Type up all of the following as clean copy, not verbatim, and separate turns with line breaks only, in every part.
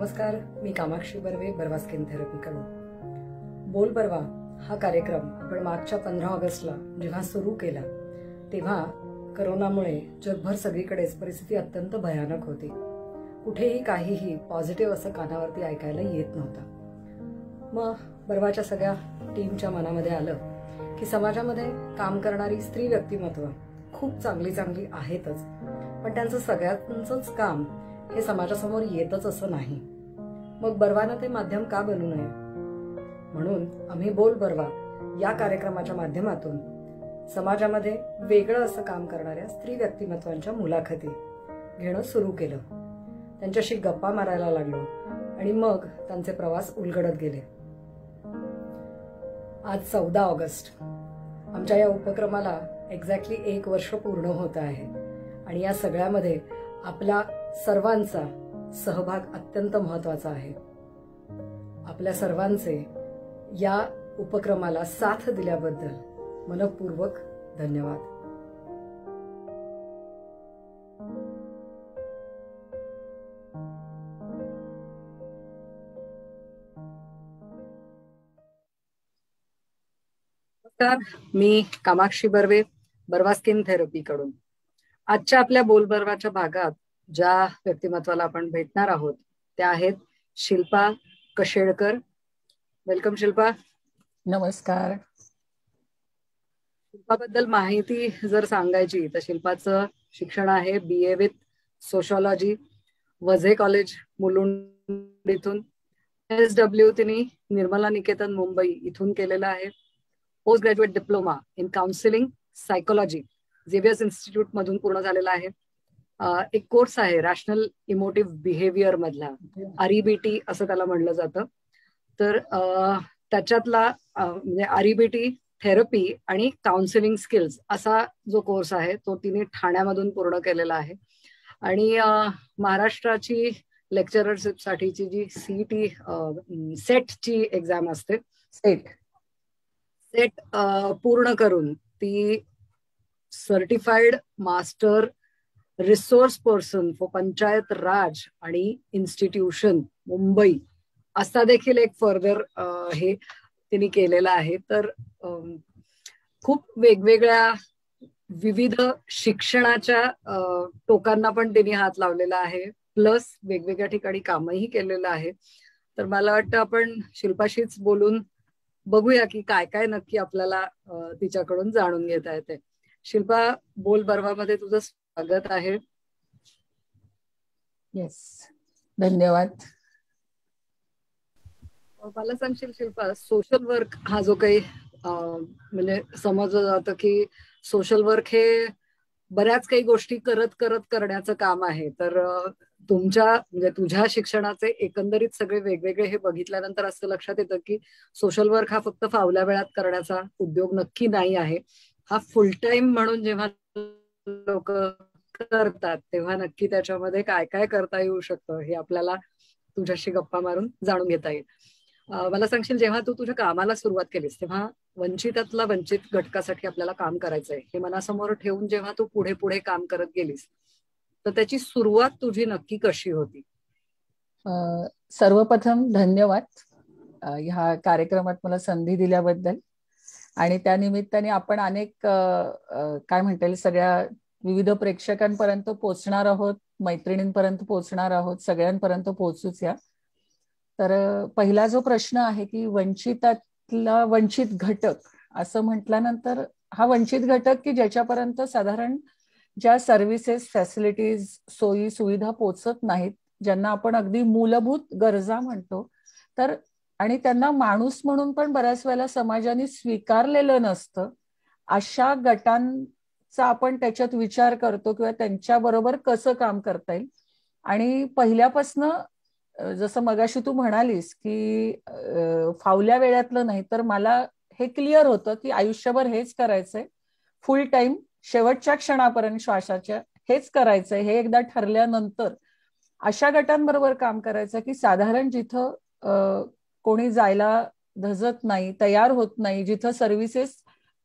नमस्कार, मी कामाक्षी बर्वे, बर्वा स्किन थेरपीकडून. बोल बर्वा हा कार्यक्रम आपण मागच्या 15 ऑगस्टला जेव्हा सुरू केला तेव्हा करोनामुळे जगभर सगळीकडेच परिस्थिती अत्यंत भयानक होती. कुठेही काहीही पॉझिटिव्ह असं कानावरती ऐकायला येत नव्हतं. मग बर्वाच्या सगळ्या टीमच्या मनामध्ये आलं की समाजामध्ये काम करणारी स्त्री व्यक्तिमत्व खूप चांगली चांगली आहेतच, पण त्यांचं सगळ्यांचंच काम हे समाजासमोर येतच असं नाही. मग बर्वानं ते माध्यम का बनू नये, म्हणून आम्ही बोल बर्वा या कार्यक्रमाच्या माध्यमातून समाजामध्ये वेगळं असं काम करणाऱ्या स्त्री व्यक्तिमत्वांच्या मुलाखती घेणं सुरू केलं. त्यांच्याशी गप्पा मारायला लागलो आणि मग त्यांचे प्रवास उलगडत गेले. आज 14 ऑगस्ट. आमच्या या उपक्रमाला एक्झॅक्टली 1 वर्ष पूर्ण होत आहे आणि या सगळ्यामध्ये आपला सर्वांचा सहभाग अत्यंत महत्वाचा आहे. आपल्या सर्वांचे या उपक्रमाला साथ दिल्याबद्दल मनपूर्वक धन्यवाद. नमस्कार, मी कामाक्षी बर्वे, बर्वा स्किन थेरपीकडून. आजच्या आपल्या बोल बर्वाच्या भागात ज्या व्यक्तिमत्वाला आपण भेटणार आहोत त्या आहेत शिल्पा कशेळकर. वेलकम शिल्पा.
नमस्कार.
शिल्पाबद्दल माहिती जर सांगायची तर शिल्पाचं शिक्षण आहे BA with sociology, Vaze college Mulund इथून. SW तिने निर्मला निकेतन मुंबई इथून केलेलं आहे. Post graduate diploma in counselling psychology Xavier's institute मधून पूर्ण झालेला आहे. एक कोर्स आहे रॅशनल इमोटिव्ह बिहेवियर मधला, REBT असं त्याला म्हणलं जातं. तर त्याच्यातला म्हणजे REBT थेरपी आणि काउन्सिलिंग स्किल्स असा जो कोर्स आहे तो तिने ठाण्यामधून पूर्ण केलेला आहे. आणि महाराष्ट्राची लेक्चररशिप साठीची जी CET सेटची एक्झाम असते, सेट पूर्ण करून ती certified master resource person for Panchayat Raj आणि इन्स्टिट्यूशन मुंबई असा देखील एक फर्दर हे तिने केलेलं आहे. तर खूप वेगवेगळ्या विविध शिक्षणाच्या टोकांना पण तिने हात लावलेला आहे, प्लस वेगवेगळ्या ठिकाणी कामही केलेलं आहे. तर मला वाटतं आपण शिल्पाशीच बोलून बघूया की काय काय नक्की आपल्याला तिच्याकडून जाणून घेता येते. शिल्पा, बोल बर्वामध्ये तुझं स्वागत आहे.
येस, धन्यवाद.
मला सांगशील शिल्पा, सोशल वर्क हा जो काही म्हणजे समजलं जातं की सोशल वर्क हे बऱ्याच काही गोष्टी करत करत करण्याचं काम आहे. तर तुमच्या म्हणजे तुझ्या शिक्षणाचे एकंदरीत सगळे वेगवेगळे हे बघितल्यानंतर असं लक्षात येतं की सोशल वर्क हा फक्त फावल्या वेळात करण्याचा उद्योग नक्की नाही आहे. हा फुल टाइम म्हणून जेव्हा लोक करतात तेव्हा नक्की त्याच्यामध्ये काय काय करता येऊ शकतं हे आपल्याला तुझ्याशी गप्पा मारून जाणून घेता येईल. मला सांगशील, जेव्हा तू तुझ्या कामाला सुरुवात केलीस तेव्हा वंचितातला वंचित घटकासाठी आपल्याला काम करायचंय हे मनासमोर ठेवून जेव्हा तू पुढे पुढे काम करत गेलीस तर त्याची सुरुवात तुझी नक्की कशी होती?
सर्वप्रथम धन्यवाद ह्या कार्यक्रमात मला संधी दिल्याबद्दल. आणि त्या निमित्ताने आपण अनेक काय म्हणता येईल सगळ्या विविध प्रेक्षकांपर्यंत पोहोचणार आहोत, मैत्रिणींपर्यंत पोहोचणार आहोत, सगळ्यांपर्यंत पोहोचूच या. तर पहिला जो प्रश्न आहे की वंचितातला वंचित घटक असं म्हटल्यानंतर हा वंचित घटक की ज्याच्यापर्यंत साधारण ज्या सर्व्हिसेस, फॅसिलिटीज, सोयी सुविधा पोचत नाहीत, ज्यांना आपण अगदी मूलभूत गरजा म्हणतो, तर आणि त्यांना माणूस म्हणून पण बऱ्याच वेळेला समाजाने स्वीकारलेलं नसतं, अशा गटांचा आपण त्याच्यात विचार करतो किंवा त्यांच्या बरोबर कसं काम करता येईल. आणि पहिल्यापासनं जसं मगाशी तू म्हणालीस की फावल्या वेळातलं नाही, तर मला हे क्लिअर होतं की आयुष्यभर हेच करायचंय, फुल टाइम शेवटच्या क्षणापर्यंत श्वासाच्या हेच करायचंय. हे एकदा ठरल्यानंतर अशा गटांबरोबर काम करायचं की साधारण जिथं कोणी जायला धजत नाही, तयार होत नाही, जिथं सर्व्हिसेस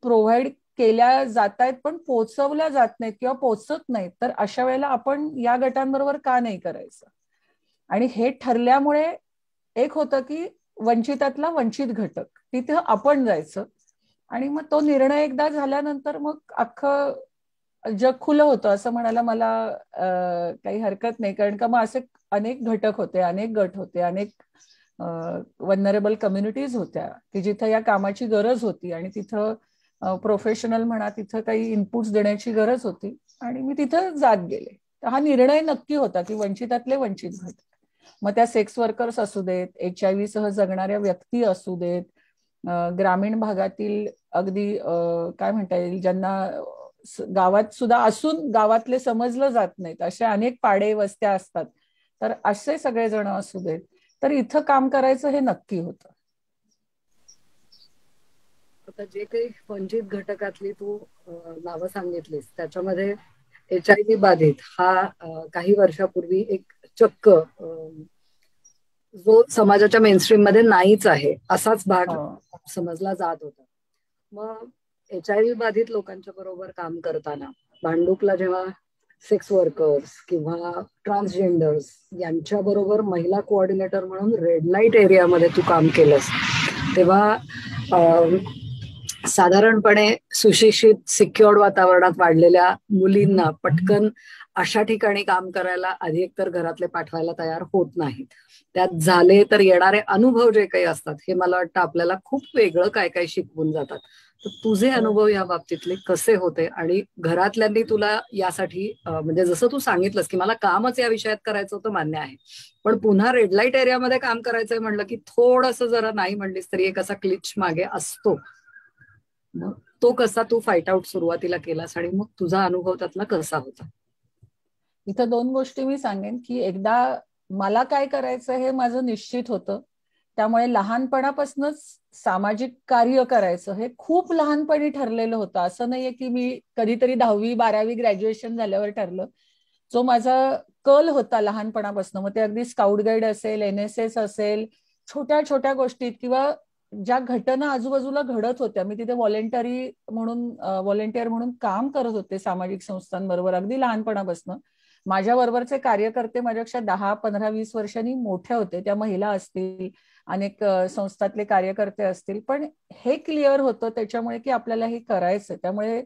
प्रोव्हाइड केल्या जात आहेत पण पोहोचवल्या जात नाहीत किंवा पोहोचत नाहीत, तर अशा वेळेला आपण या गटांबरोबर का नाही करायचं. आणि हे ठरल्यामुळे एक होतं की वंचितातला वंचित घटक तिथे आपण जायचं. आणि मग तो निर्णय एकदा झाल्यानंतर मग अख्खं जग खुलं होतं असं म्हणायला मला काही हरकत नाही. कारण का मग असे अनेक घटक होते, अनेक गट होते, अनेक वल्नरेबल कम्युनिटीज होत्या की जिथं या कामाची गरज होती आणि तिथं प्रोफेशनल म्हणा तिथं काही इनपुट्स देण्याची गरज होती आणि मी तिथं जात गेले. तर हा निर्णय नक्की होता की वंचितातले वंचित घटक, मग त्या सेक्स वर्कर्स असू देत, HIV सह जगणाऱ्या व्यक्ती असू देत, ग्रामीण भागातील अगदी काय म्हणता येईल ज्यांना गावात सुद्धा असून गावातले समजलं जात नाहीत अशा अनेक पाडे वस्त्या असतात, तर असे सगळे जण असू देत, तर इथं काम करायचं हे नक्की होतं.
आता जे काही वंचित घटकातली तू नावं सांगितलीस त्याच्यामध्ये HIV बाधित हा काही वर्षापूर्वी एक चक्क जो समाजाच्या मेनस्ट्रीम मध्ये नाहीच आहे असाच भाग समजला जात होता. मग HIV बाधित लोकांच्या बरोबर काम करताना भांडुपला जेव्हा सेक्स वर्कर्स किंवा ट्रान्सजेंडर्स यांच्या बरोबर महिला कोऑर्डिनेटर म्हणून रेड लाईट एरियामध्ये तू काम केलंस तेव्हा साधारणपणे सुशिक्षित सिक्युअर्ड वातावरणात वाढलेल्या मुलींना पटकन अशा ठिकाणी काम करायला आधी एकतर घरातले पाठवायला तयार होत नाहीत. त्यात झाले तर येणारे अनुभव जे काही असतात हे मला वाटतं आपल्याला खूप वेगळं काय काय शिकवून जातात. तर तुझे अनुभव या बाबतीतले कसे होते आणि घरातल्यांनी तुला यासाठी म्हणजे जसं तू सांगितलंस की मला कामच या विषयात करायचं होतं मान्य आहे, पण पुन्हा रेड लाईट एरियामध्ये काम करायचंय म्हणलं की थोडंसं जरा नाही म्हणलीस तरी एक असा क्लिच मागे असतो. मग तो कसा तू फाईट आउट सुरुवातीला केलास आणि मग तुझा अनुभव त्यातला कसा होता?
इथं दोन गोष्टी मी सांगेन की एकदा मला काय करायचं हे माझं निश्चित होतं, त्यामुळे लहानपणापासूनच सामाजिक कार्य करायचं हे खूप लहानपणी ठरलेलं होतं. असं नाहीये की मी कधीतरी 10वी 12वी ग्रॅज्युएशन झाल्यावर ठरलं. जो माझा कल होता लहानपणापासून, मग ते अगदी स्काउट गाईड असेल, NSS असेल, छोट्या छोट्या गोष्टीत किंवा ज्या घटना आजूबाजूला घडत होत्या, मी तिथे व्हॉलेंटियर म्हणून काम करत होते सामाजिक संस्थांबरोबर अगदी लहानपणापासून. माझ्या बरोबरचे कार्यकर्ते माझ्यापेक्षा 10, 15, 20 वर्षांनी मोठे होते, त्या महिला असतील, अनेक संस्थातले कार्यकर्ते असतील, पण हे क्लिअर होतं त्याच्यामुळे की आपल्याला हे करायचं. त्यामुळे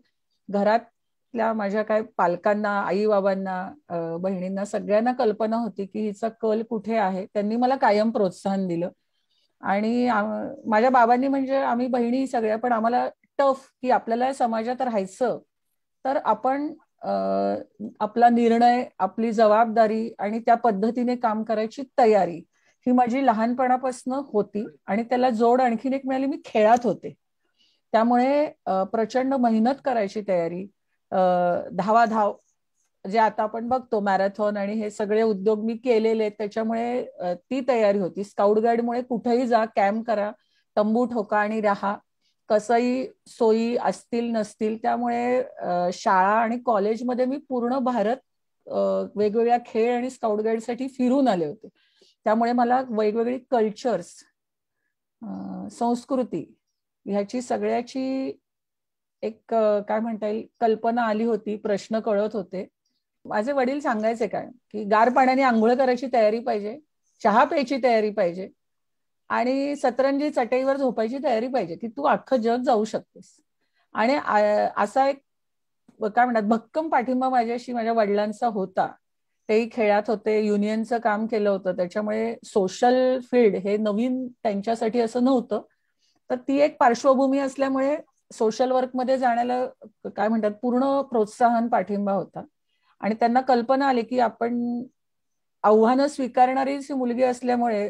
घरातल्या माझ्या काय पालकांना, आई बाबांना, बहिणींना सगळ्यांना कल्पना होती की हिचा कल कुठे आहे. त्यांनी मला कायम प्रोत्साहन दिलं. आणि माझ्या बाबांनी म्हणजे आम्ही बहिणी सगळ्या, पण आम्हाला टफ की आपल्याला समाजात राहायचं तर आपण आपला निर्णय, आपली जबाबदारी आणि त्या पद्धतीने काम करायची तयारी ही माझी लहानपणापासून होती. आणि त्याला जोड आणखीन एक मिळाली, मी खेळात होते त्यामुळे प्रचंड मेहनत करायची तयारी, धावाधाव जे आता आपण बघतो मॅरेथॉन आणि हे सगळे उद्योग मी केलेले आहेत, त्याच्यामुळे ती तयारी होती. स्काउट गाईडमुळे कुठेही जा, कॅम्प करा, तंबू ठोका आणि राहा, कसंही सोयी असतील नसतील. त्यामुळे शाळा आणि कॉलेजमध्ये मी पूर्ण भारत वेगवेगळ्या खेळ आणि स्काउट गाईडसाठी फिरून आले होते. त्यामुळे मला वेगवेगळी कल्चर्स, संस्कृती ह्याची सगळ्याची एक काय म्हणता येईल कल्पना आली होती, प्रश्न कळत होते. माझे वडील सांगायचे काय की गार पाण्याने आंघोळ करायची तयारी पाहिजे, चहा प्यायची तयारी पाहिजे आणि सतरंजी चटईवर झोपायची तयारी पाहिजे की तू अख्खं जग जाऊ शकतेस. आणि असा एक काय म्हणतात भक्कम पाठिंबा माझ्याशी माझ्या वडिलांचा होता. तेही खेळात होते, युनियनचं काम केलं होतं, त्याच्यामुळे सोशल फील्ड हे नवीन त्यांच्यासाठी असं नव्हतं. तर ती एक पार्श्वभूमी असल्यामुळे सोशल वर्कमध्ये जाण्याला काय म्हणतात पूर्ण प्रोत्साहन, पाठिंबा होता. आणि त्यांना कल्पना आली की आपण आव्हानं स्वीकारणारी मुलगी असल्यामुळे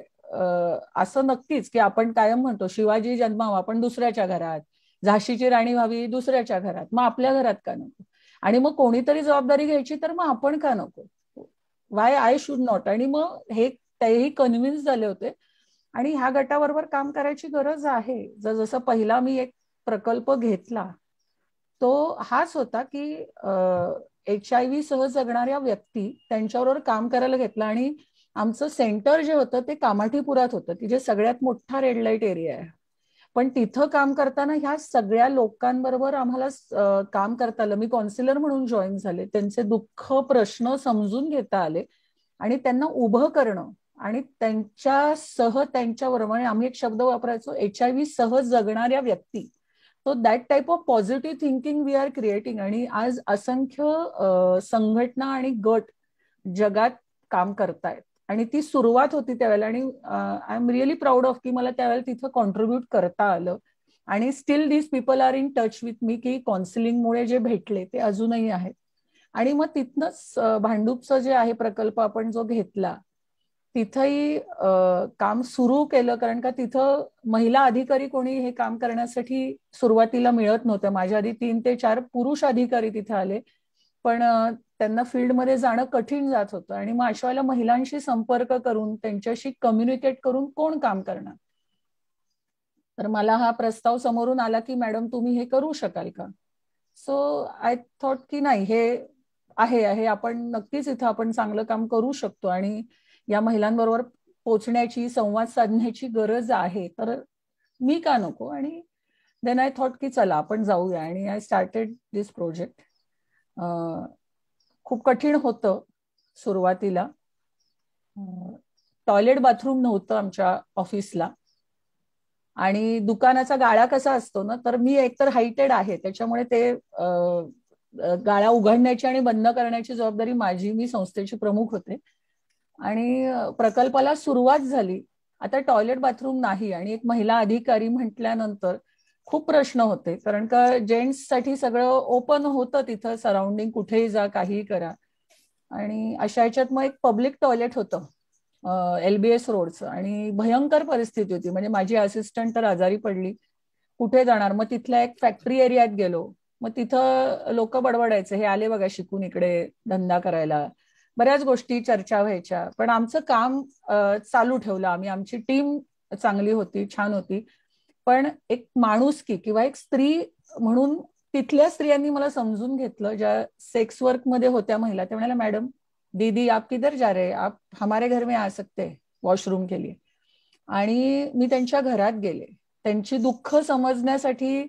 असं नक्कीच की आपण कायम म्हणतो शिवाजी जन्मावा पण दुसऱ्याच्या घरात, झाशीची राणी व्हावी दुसऱ्याच्या घरात, मग आपल्या घरात का नको, आणि मग कोणीतरी जबाबदारी घ्यायची तर मग आपण का नको, वाय आय शुड नॉट. आणि मग हे तेही कन्व्हिन्स झाले होते आणि ह्या गटाबरोबर काम करायची गरज आहे. जसं पहिला मी एक प्रकल्प घेतला तो हाच होता की HIV सह जगणाऱ्या व्यक्ती त्यांच्याबरोबर काम करायला घेतलं. आणि आमचं सेंटर जे होतं ते कामाठीपुरात होतं की जे सगळ्यात मोठा रेड लाईट एरिया आहे. पण तिथं काम करताना ह्या सगळ्या लोकांबरोबर आम्हाला काम करता आलं. मी कॉन्सिलर म्हणून जॉईन झाले, त्यांचे दुःख प्रश्न समजून घेता आले आणि त्यांना उभं करणं आणि त्यांच्याबरोबर म्हणजे आम्ही एक शब्द वापरायचो, HIV सह जगणाऱ्या व्यक्ती. So that type of positive thinking we are creating. आणि आज असंख्य संघटना आणि गट जगात काम करतायत. आणि ती सुरुवात होती त्यावेळेला. आणि I am really proud of की मला त्यावेळेला तिथं कॉन्ट्रीब्युट करता आलं. आणि steel this people are in touch with me, की काउन्सिलिंगमुळे जे भेटले ते अजूनही आहेत. आणि मग तिथनंच भांडूपचं जे आहे प्रकल्प आपण जो घेतला, तिथंही काम सुरू केलं. कारण का तिथं महिला अधिकारी कोणी हे काम करण्यासाठी सुरुवातीला मिळत नव्हतं. माझ्या आधी 3 ते 4 पुरुष अधिकारी तिथे आले, पण त्यांना फील्डमध्ये जाणं कठीण जात होतं. आणि मग अशा वेळेला महिलांशी संपर्क करून त्यांच्याशी कम्युनिकेट करून कोण काम करणार. तर मला हा प्रस्ताव समोरून आला की मॅडम तुम्ही हे करू शकाल का. सो आय थॉट की नाही, हे आहे आपण नक्कीच इथं आपण चांगलं काम करू शकतो आणि या महिलांबरोबर पोचण्याची, संवाद साधण्याची गरज आहे, तर मी का नको. आणि देन आय थॉट की चला आपण जाऊया. आणि आय स्टार्टेड दिस प्रोजेक्ट. खूप कठीण होतं सुरुवातीला. टॉयलेट बाथरूम नव्हतं आमच्या ऑफिसला. आणि दुकानाचा गाळा कसा असतो ना, तर मी एकतर हायटेड आहे, त्याच्यामुळे ते गाळा उघडण्याची आणि बंद करण्याची जबाबदारी माझी. मी संस्थेची प्रमुख होते. आणि प्रकल्पाला सुरुवात झाली. आता टॉयलेट बाथरूम नाही आणि एक महिला अधिकारी म्हटल्यानंतर खूप प्रश्न होते. कारण का जेंट्ससाठी सगळं ओपन होतं तिथं, सराउंडिंग कुठेही जा, काहीही करा. आणि अशा ह्याच्यात मग एक पब्लिक टॉयलेट होतं LBS रोडचं. आणि भयंकर परिस्थिती होती. म्हणजे माझी असिस्टंट तर आजारी पडली, कुठे जाणार. मग तिथल्या एक फॅक्टरी एरियात गेलो. मग तिथं लोक बडबडायचे, हे आले बघा शिकून इकडे धंदा करायला. बऱ्याच गोष्टी चर्चा व्हायच्या. पण आमचं काम चालू ठेवलं आम्ही. आमची टीम चांगली होती, छान होती. पण एक माणुसकी किंवा एक स्त्री म्हणून तिथल्या स्त्रियांनी मला समजून घेतलं. ज्या सेक्स वर्क मध्ये होत्या महिला, त्या म्हणाल्या मॅडम दीदी आप किधर जा रहे, आप हमारे घर में आ सकते वॉशरूम के लिए. आणि मी त्यांच्या घरात गेले त्यांची दुःख समजण्यासाठी.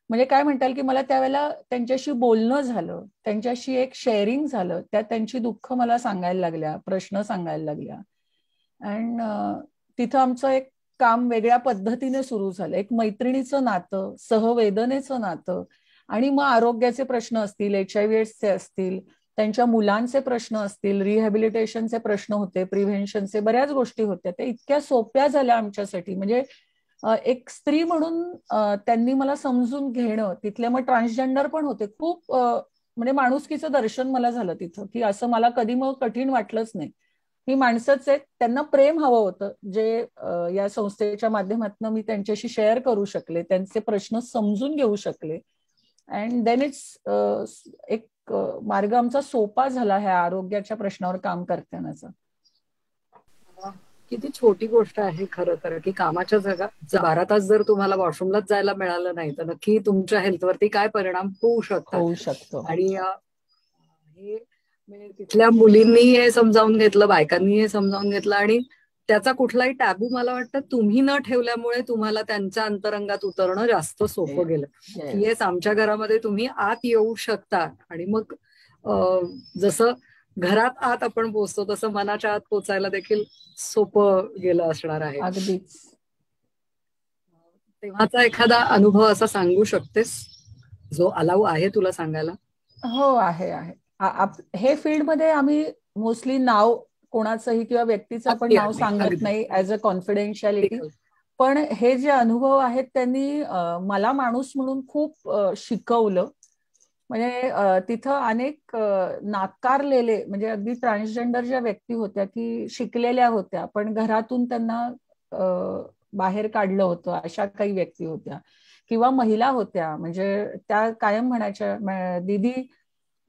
म्हणजे काय म्हणताल की मला त्यावेळेला त्यांच्याशी बोलणं झालं, त्यांच्याशी एक शेअरिंग झालं. त्यात त्यांची दुःख मला सांगायला लागल्या, प्रश्न सांगायला लागल्या. अँड तिथं आमचं एक काम वेगळ्या पद्धतीने सुरू झालं. एक मैत्रिणीचं नातं, सहवेदनेचं नातं. आणि मग आरोग्याचे प्रश्न असतील, HIV एड्सचे असतील, त्यांच्या मुलांचे प्रश्न असतील, रिहॅबिलिटेशनचे प्रश्न होते, प्रिव्हेन्शनचे बऱ्याच गोष्टी होत्या. त्या इतक्या सोप्या झाल्या आमच्यासाठी. म्हणजे एक स्त्री म्हणून त्यांनी मला समजून घेणं. तिथले मग ट्रान्सजेंडर पण होते. खूप म्हणजे माणुसकीचं दर्शन मला झालं तिथं, की असं मला कधी मग कठीण वाटलंच नाही. ही माणसंच आहेत, त्यांना प्रेम हवं होतं, जे या संस्थेच्या माध्यमातून मी त्यांच्याशी शेअर करू शकले, त्यांचे प्रश्न समजून घेऊ शकले. अँड देन इट्स एक मार्ग आमचा सोपा झाला ह्या आरोग्याच्या प्रश्नावर काम करतानाचा.
किती छोटी गोष्ट आहे खरं तर, की कामाच्या जगात 12 तास जर तुम्हाला वॉशरूमलाच जायला मिळालं नाही तर नक्की तुमच्या हेल्थवरती काय परिणाम होऊ शकतो. आणि हे म्हणजे तिथल्या मुलींनी हे समजावून घेतलं, बायकांनी हे समजावून घेतलं. आणि त्याचा कुठलाही टॅबू मला वाटतं तुम्ही न ठेवल्यामुळे तुम्हाला त्यांच्या अंतरंगात उतरणं जास्त सोपं गेलं. की येस आमच्या घरामध्ये तुम्ही आत येऊ शकता. आणि मग जसं घरात आत आपण पोचतो तसं मनाच्या आत पोचायला देखील सोपं गेलं असणार आहे.
अगदीच.
तेव्हाचा एखादा अनुभव असा सांगू शकतेस जो अलाऊ आहे तुला सांगायला?
हो आहे. हे फील्डमध्ये आम्ही मोस्टली नाव कोणाचंही किंवा व्यक्तीचं आपण नाव सांगत नाही ऍज अ कॉन्फिडेन्शियालिटी. पण हे जे अनुभव आहेत त्यांनी मला माणूस म्हणून खूप शिकवलं. म्हणजे तिथं अनेक नाकारलेले, म्हणजे अगदी ट्रान्सजेंडर ज्या व्यक्ती होत्या की शिकलेल्या होत्या पण घरातून त्यांना बाहेर काढलं होतं, अशा काही व्यक्ती होत्या. किंवा महिला होत्या, म्हणजे त्या कायम म्हणायच्या दीदी,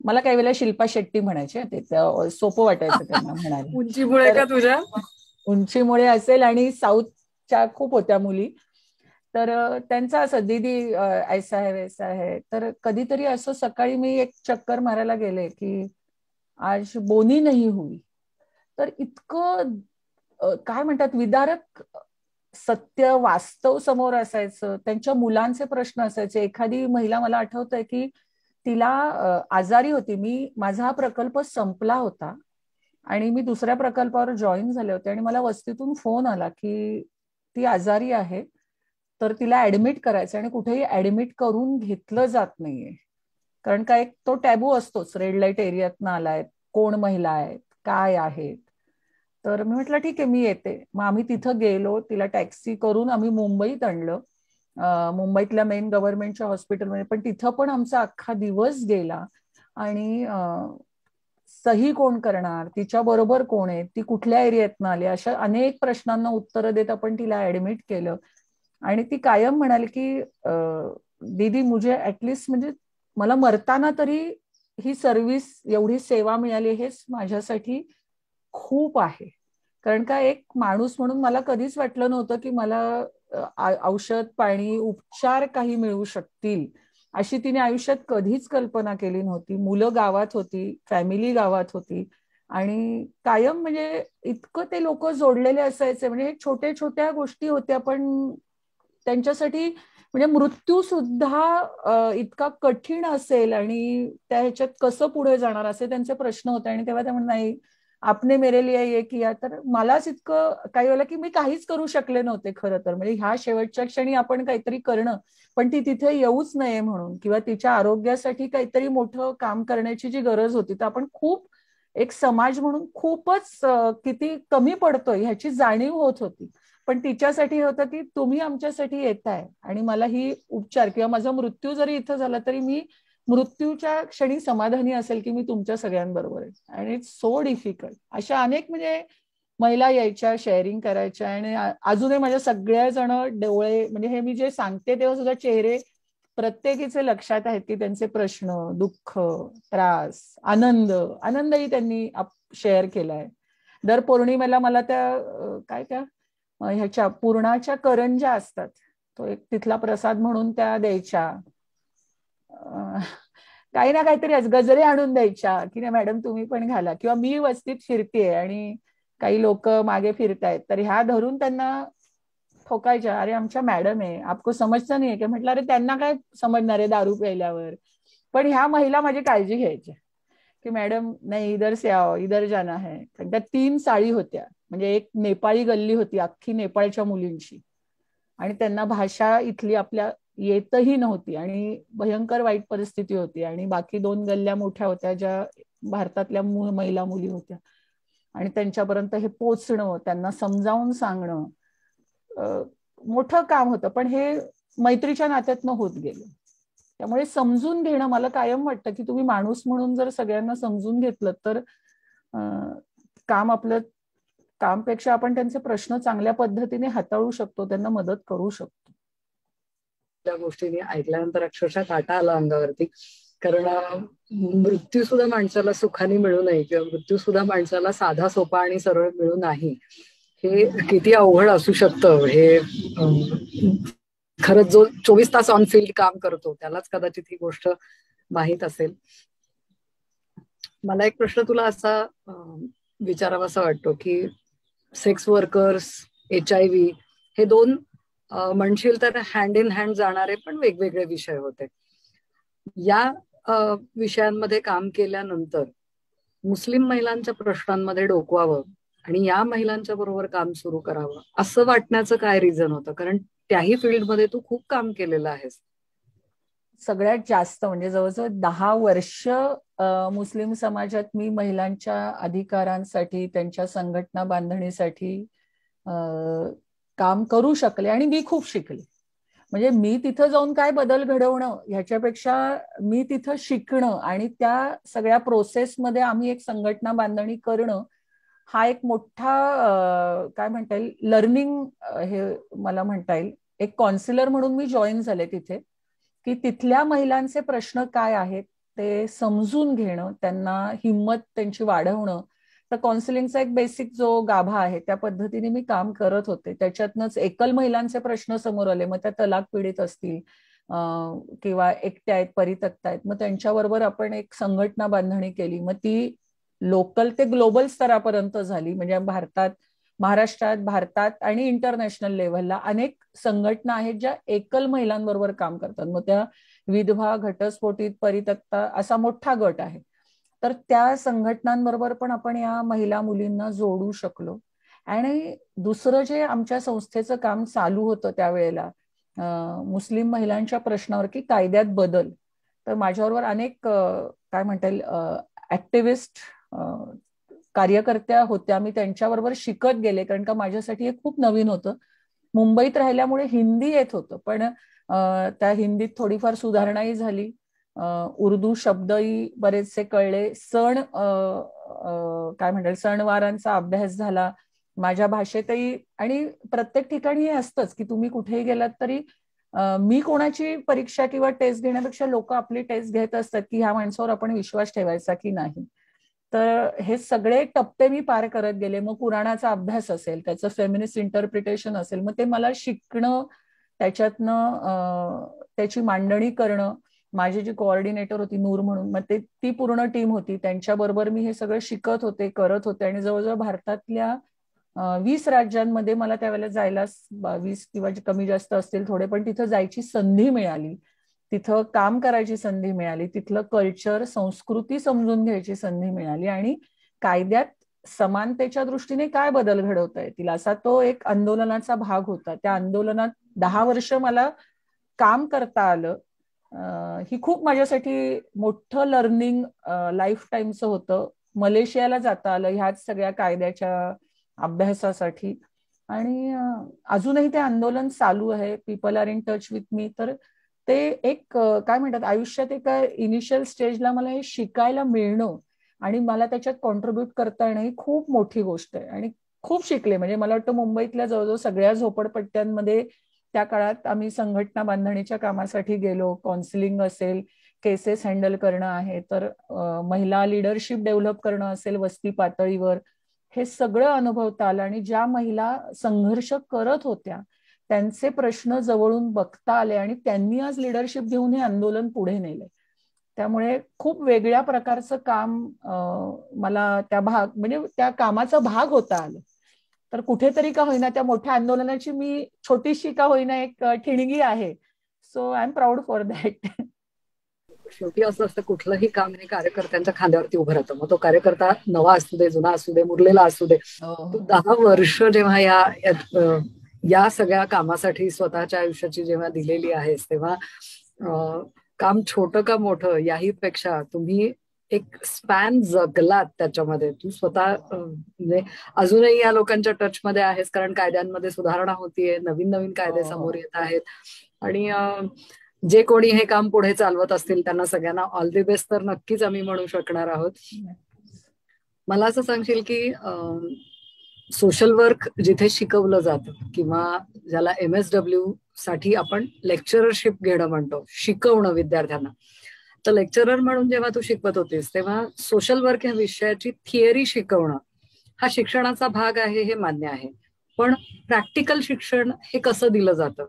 मला काही वेळेला शिल्पा शेट्टी म्हणायचे, ते सोपं वाटायचं त्यांना म्हणायला.
उंचीमुळे का तुझ्या?
उंचीमुळे असेल. आणि साऊथच्या खूप होत्या मुली. तर त्यांचं असं दीदी ऐसा है वैसा है. तर कधीतरी असं सकाळी मी एक चक्कर मारायला गेले की आज बोनी नाही हुई. तर इतकं काय म्हणतात विदारक सत्य, वास्तव समोर असायचं. त्यांच्या मुलांचे प्रश्न असायचे. एखादी महिला मला आठवतंय की तिला आजारी होती. माझा हा प्रकल्प संपला होता आणि मी दुसऱ्या प्रकल्पावर जॉईन झाले होते आणि मला वस्तीतून फोन आला की ती आजारी आहे, तर तिला ऍडमिट करायचं आणि कुठेही ऍडमिट करून घेतलं जात नाहीये. कारण का एक तो टॅबू असतोच, रेड लाईट एरियातनं आलाय, कोण महिला आहेत, काय आहेत. तर मी म्हटलं ठीक आहे मी येते. मग आम्ही तिथं गेलो, तिला टॅक्सी करून आम्ही मुंबईत आणलं, मुंबईतल्या मेन गव्हर्नमेंटच्या हॉस्पिटलमध्ये. पण तिथं पण आमचा अख्खा दिवस गेला. आणि सही कोण करणार, तिच्या बरोबर कोण आहे, ती कुठल्या एरियातनं आली, अशा अनेक प्रश्नांना उत्तरं देत आपण तिला ऍडमिट केलं. आणि ती कायम म्हणाली की दीदी मुझे ऍटलिस्ट म्हणजे मला मरताना तरी ही सर्व्हिस, एवढी सेवा मिळाली हेच माझ्यासाठी खूप आहे. कारण का एक माणूस म्हणून मला कधीच वाटलं नव्हतं की मला औषध पाणी उपचार काही मिळू शकतील, अशी तिने आयुष्यात कधीच कल्पना केली नव्हती. मुलं गावात होती, फॅमिली गावात होती आणि कायम म्हणजे इतकं ते लोक जोडलेले असायचे. म्हणजे छोट्या छोट्या गोष्टी होत्या पण त्यांच्यासाठी म्हणजे मृत्यू सुद्धा इतका कठीण असेल आणि त्या ह्याच्यात कसं पुढे जाणार असे त्यांचे प्रश्न होते. आणि तेव्हा ते म्हणत नाही आपने मेरे लिए ये किया. तर मलाच इतकं काही वेळेला की मी काहीच करू शकले नव्हते खरं तर. म्हणजे ह्या शेवटच्या क्षणी आपण काहीतरी करणं, पण ती तिथे येऊच नये म्हणून किंवा तिच्या आरोग्यासाठी काहीतरी मोठं काम करण्याची जी गरज होती, तर आपण खूप एक समाज म्हणून खूपच किती कमी पडतोय ह्याची जाणीव होत होती. पण तिच्यासाठी होतं की तुम्ही आमच्यासाठी येताय आणि मला ही उपचार किंवा माझा मृत्यू जरी इथं झाला तरी मी मृत्यूच्या क्षणी समाधानी असेल की मी तुमच्या सगळ्यांबरोबर आहे. आणि इट्स सो डिफिकल्ट. अशा अनेक म्हणजे महिला यायच्या, शेअरिंग करायच्या आणि अजूनही माझ्या सगळ्या जण डोळे म्हणजे हे मी जे सांगते तेव्हा सुद्धा चेहरे प्रत्येकीचे लक्षात आहेत की त्यांचे प्रश्न, दुःख, त्रास, आनंदही त्यांनी शेअर केलाय. दर पौर्णिमेला मला त्या काय त्या ह्याच्या पूर्णाच्या करंज्या असतात, तो एक तिथला प्रसाद म्हणून त्या द्यायच्या. काही ना काहीतरी गजरे आणून द्यायच्या की नाही मॅडम तुम्ही पण घाला. किंवा मी वस्तीत फिरतेय आणि काही लोक मागे फिरतायत तर ह्या धरून त्यांना ठोकायच्या, अरे आमच्या मॅडम आहे, आपको समजतं नाहीये की. म्हटलं अरे त्यांना काय समजणार आहे दारू प्यायल्यावर. पण ह्या महिला माझी काळजी घ्यायच्या की मॅडम नाही इधर से आओ, इधर जाना है. त्या 3 साळी होत्या. म्हणजे एक नेपाळी गल्ली होती अख्खी नेपाळच्या मुलींची आणि त्यांना भाषा इथली आपल्या येतही नव्हती आणि भयंकर वाईट परिस्थिती होती. आणि बाकी 2 गल्ल्या मोठ्या होत्या ज्या भारतातल्या महिला मुली होत्या. आणि त्यांच्यापर्यंत हे पोचणं, त्यांना समजावून सांगणं मोठं काम होतं. पण हे मैत्रीच्या नात्यातनं होत गेलं. त्यामुळे समजून घेणं, मला कायम वाटतं की तुम्ही माणूस म्हणून जर सगळ्यांना समजून घेतलं तर काम आपलं कामपेक्षा आपण त्यांचे प्रश्न चांगल्या पद्धतीने हाताळू शकतो, त्यांना मदत करू शकतो.
त्या गोष्टीने ऐकल्यानंतर अक्षरशः काटा आला अंगावरती. कारण मृत्यू सुद्धा माणसाला सुखाने मिळू नये किंवा मृत्यू सुद्धा माणसाला साधा सोपा आणि सरळ मिळू नाही, हे किती अवघड असू शकतं हे खरंच जो 24 तास ऑन फील्ड काम करतो त्यालाच कदाचित ही गोष्ट माहीत असेल. मला एक प्रश्न तुला असा विचारावासा वाटतो की सेक्स वर्कर्स, HIV हे 2 म्हणशील तर हँड इन हँड जाणारे पण वेगवेगळे विषय होते. या विषयांमध्ये काम केल्यानंतर मुस्लिम महिलांच्या प्रश्नांमध्ये डोकवावं आणि या महिलांच्या बरोबर काम सुरू करावं असं वाटण्याचं काय रिझन होतं? कारण त्याही फील्डमध्ये तू खूप काम केलेलं आहेस.
सगळ्यात जास्त म्हणजे जवळजवळ 10 वर्ष मुस्लिम समाजात मी महिलांच्या अधिकारांसाठी, त्यांच्या संघटना बांधणीसाठी काम करू शकले आणि मी खूप शिकले. म्हणजे मी तिथं जाऊन काय बदल घडवणं ह्याच्यापेक्षा मी तिथं शिकणं आणि त्या सगळ्या प्रोसेसमध्ये आम्ही एक संघटना बांधणी करणं हा एक मोठा काय म्हणता येईल लर्निंग हे मला म्हणता येईल. एक कॉन्सिलर म्हणून मी जॉईन झाले तिथे की तिथल्या महिलांचे प्रश्न काय आहेत ते समजून घेणं, त्यांना हिंमत त्यांची वाढवणं. तर काउन्सिलिंगचा एक बेसिक जो गाभा आहे त्या पद्धतीने मी काम करत होते. त्याच्यातनंच एकल महिलांचे प्रश्न समोर आले. मग त्या तलाक पीडित असतील किंवा एकट्या आहेत, परित्यक्ता आहेत, मग त्यांच्याबरोबर आपण एक संघटना बांधणी केली. मग ती लोकल ते ग्लोबल स्तरापर्यंत झाली. म्हणजे महाराष्ट्रात, भारतात आणि इंटरनॅशनल लेव्हलला अनेक संघटना आहेत ज्या एकल महिलांबरोबर काम करतात. मग त्या विधवा, घटस्फोटित, परित्यक्ता असा मोठा गट आहे. तर त्या संघटनांबरोबर पण आपण या महिला मुलींना जोडू शकलो. आणि दुसरं जे आमच्या संस्थेचं काम चालू होतं त्यावेळेला मुस्लिम महिलांच्या प्रश्नावर की कायद्यात बदल, तर माझ्याबरोबर अनेक काय म्हणता येईल ऍक्टिव्हिस्ट कार्यकर्त्या होत्या. मी त्यांच्याबरोबर शिकत गेले, कारण का माझ्यासाठी हे खूप नवीन होतं. मुंबईत राहिल्यामुळे हिंदी येत होतं, पण त्या हिंदीत थोडीफार सुधारणाही झाली, उर्दू शब्दही बरेचसे कळले, काय म्हणतात सणवारांचा अभ्यास झाला माझ्या भाषेतही. आणि प्रत्येक ठिकाणी हे असतंच की तुम्ही कुठेही गेलात तरी मी कोणाची परीक्षा किंवा टेस्ट घेण्यापेक्षा लोक आपली टेस्ट घेत असतात की ह्या माणसावर आपण विश्वास ठेवायचा की नाही. तर हे सगळे टप्पे मी पार करत गेले. मग कुराणाचा अभ्यास असेल, त्याचं फेमिनिस्ट इंटरप्रिटेशन असेल, मग ते मला शिकणं, त्याच्यातनं त्याची मांडणी करणं. माझी जी कोऑर्डिनेटर होती नूर म्हणून, मग ती पूर्ण टीम होती, त्यांच्याबरोबर मी हे सगळं शिकत होते, करत होते. आणि जवळजवळ भारतातल्या 20 राज्यांमध्ये मला त्यावेळेला जायला, 20 किंवा कमी जास्त असतील थोडे, पण तिथं जायची संधी मिळाली, तिथं काम करायची संधी मिळाली, तिथलं कल्चर संस्कृती समजून घ्यायची संधी मिळाली. आणि कायद्यात समानतेच्या दृष्टीने काय बदल घडवता येतील असा तो एक आंदोलनाचा भाग होता. त्या आंदोलनात 10 वर्ष मला काम करता आलं. ही खूप माझ्यासाठी मोठं लर्निंग लाईफ टाईमचं होतं. मलेशियाला जाता आलं ह्याच सगळ्या कायद्याच्या अभ्यासासाठी. आणि अजूनही ते आंदोलन चालू आहे. People are in touch with मी. तर ते एक काय म्हणतात आयुष्यात एका इनिशियल स्टेजला मला हे शिकायला मिळणं आणि मला त्याच्यात कॉन्ट्रीब्युट करता येणं ही खूप मोठी गोष्ट आहे. आणि खूप शिकले. म्हणजे मला वाटतं मुंबईतल्या जवळजवळ सगळ्या झोपडपट्ट्यांमध्ये त्या काळात आम्ही संघटना बांधणीच्या कामासाठी गेलो. काउन्सिलिंग असेल, केसेस हँडल करणं आहे, तर महिला लिडरशिप डेव्हलप करणं असेल वस्ती पातळीवर, हे सगळं अनुभवता आलं. आणि ज्या महिला संघर्ष करत होत्या त्यांचे प्रश्न जवळून बघता आले आणि त्यांनी आज लिडरशिप घेऊन हे आंदोलन पुढे नेले. त्यामुळे खूप वेगळ्या प्रकारचं काम मला म्हणजे त्या कामाचा भाग होता आलं. तर कुठेतरी का होईना त्या मोठ्या आंदोलनाची मी छोटीशी का होईना एक ठिणगी आहे. So I am proud for that.
शेवटी असं असतं, कुठलंही काम हे कार्यकर्त्यांच्या खांद्यावरती उभं राहतं. मग तो कार्यकर्ता नवा असू दे, जुना असू दे, मुरलेला असू दे, तो 10 वर्ष जेव्हा या सगळ्या कामासाठी स्वतःच्या आयुष्याची जेव्हा दिलेली आहेस, तेव्हा काम छोटं का मोठं याही पेक्षा तुम्ही एक स्पॅन जगलात त्याच्यामध्ये. तू स्वतः म्हणजे अजूनही या लोकांच्या टच मध्ये आहेस, कारण कायद्यांमध्ये सुधारणा होतीये, नवीन नवीन कायदे समोर येत आहेत. आणि जे कोणी हे काम पुढे चालवत असतील त्यांना सगळ्यांना ऑल दी बेस्ट तर नक्कीच आम्ही म्हणू शकणार आहोत. मला असं सांगशील की सोशल वर्क जिथे शिकवलं जातं, किंवा ज्याला MSW साठी आपण लेक्चररशिप घेणं म्हणतो, शिकवणं विद्यार्थ्यांना, तर लेक्चरर म्हणून जेव्हा तू शिकवत होतीस तेव्हा सोशल वर्क ह्या विषयाची थिअरी शिकवणं हा शिक्षणाचा भाग आहे, हे मान्य आहे. पण प्रॅक्टिकल शिक्षण हे कसं दिलं जातं?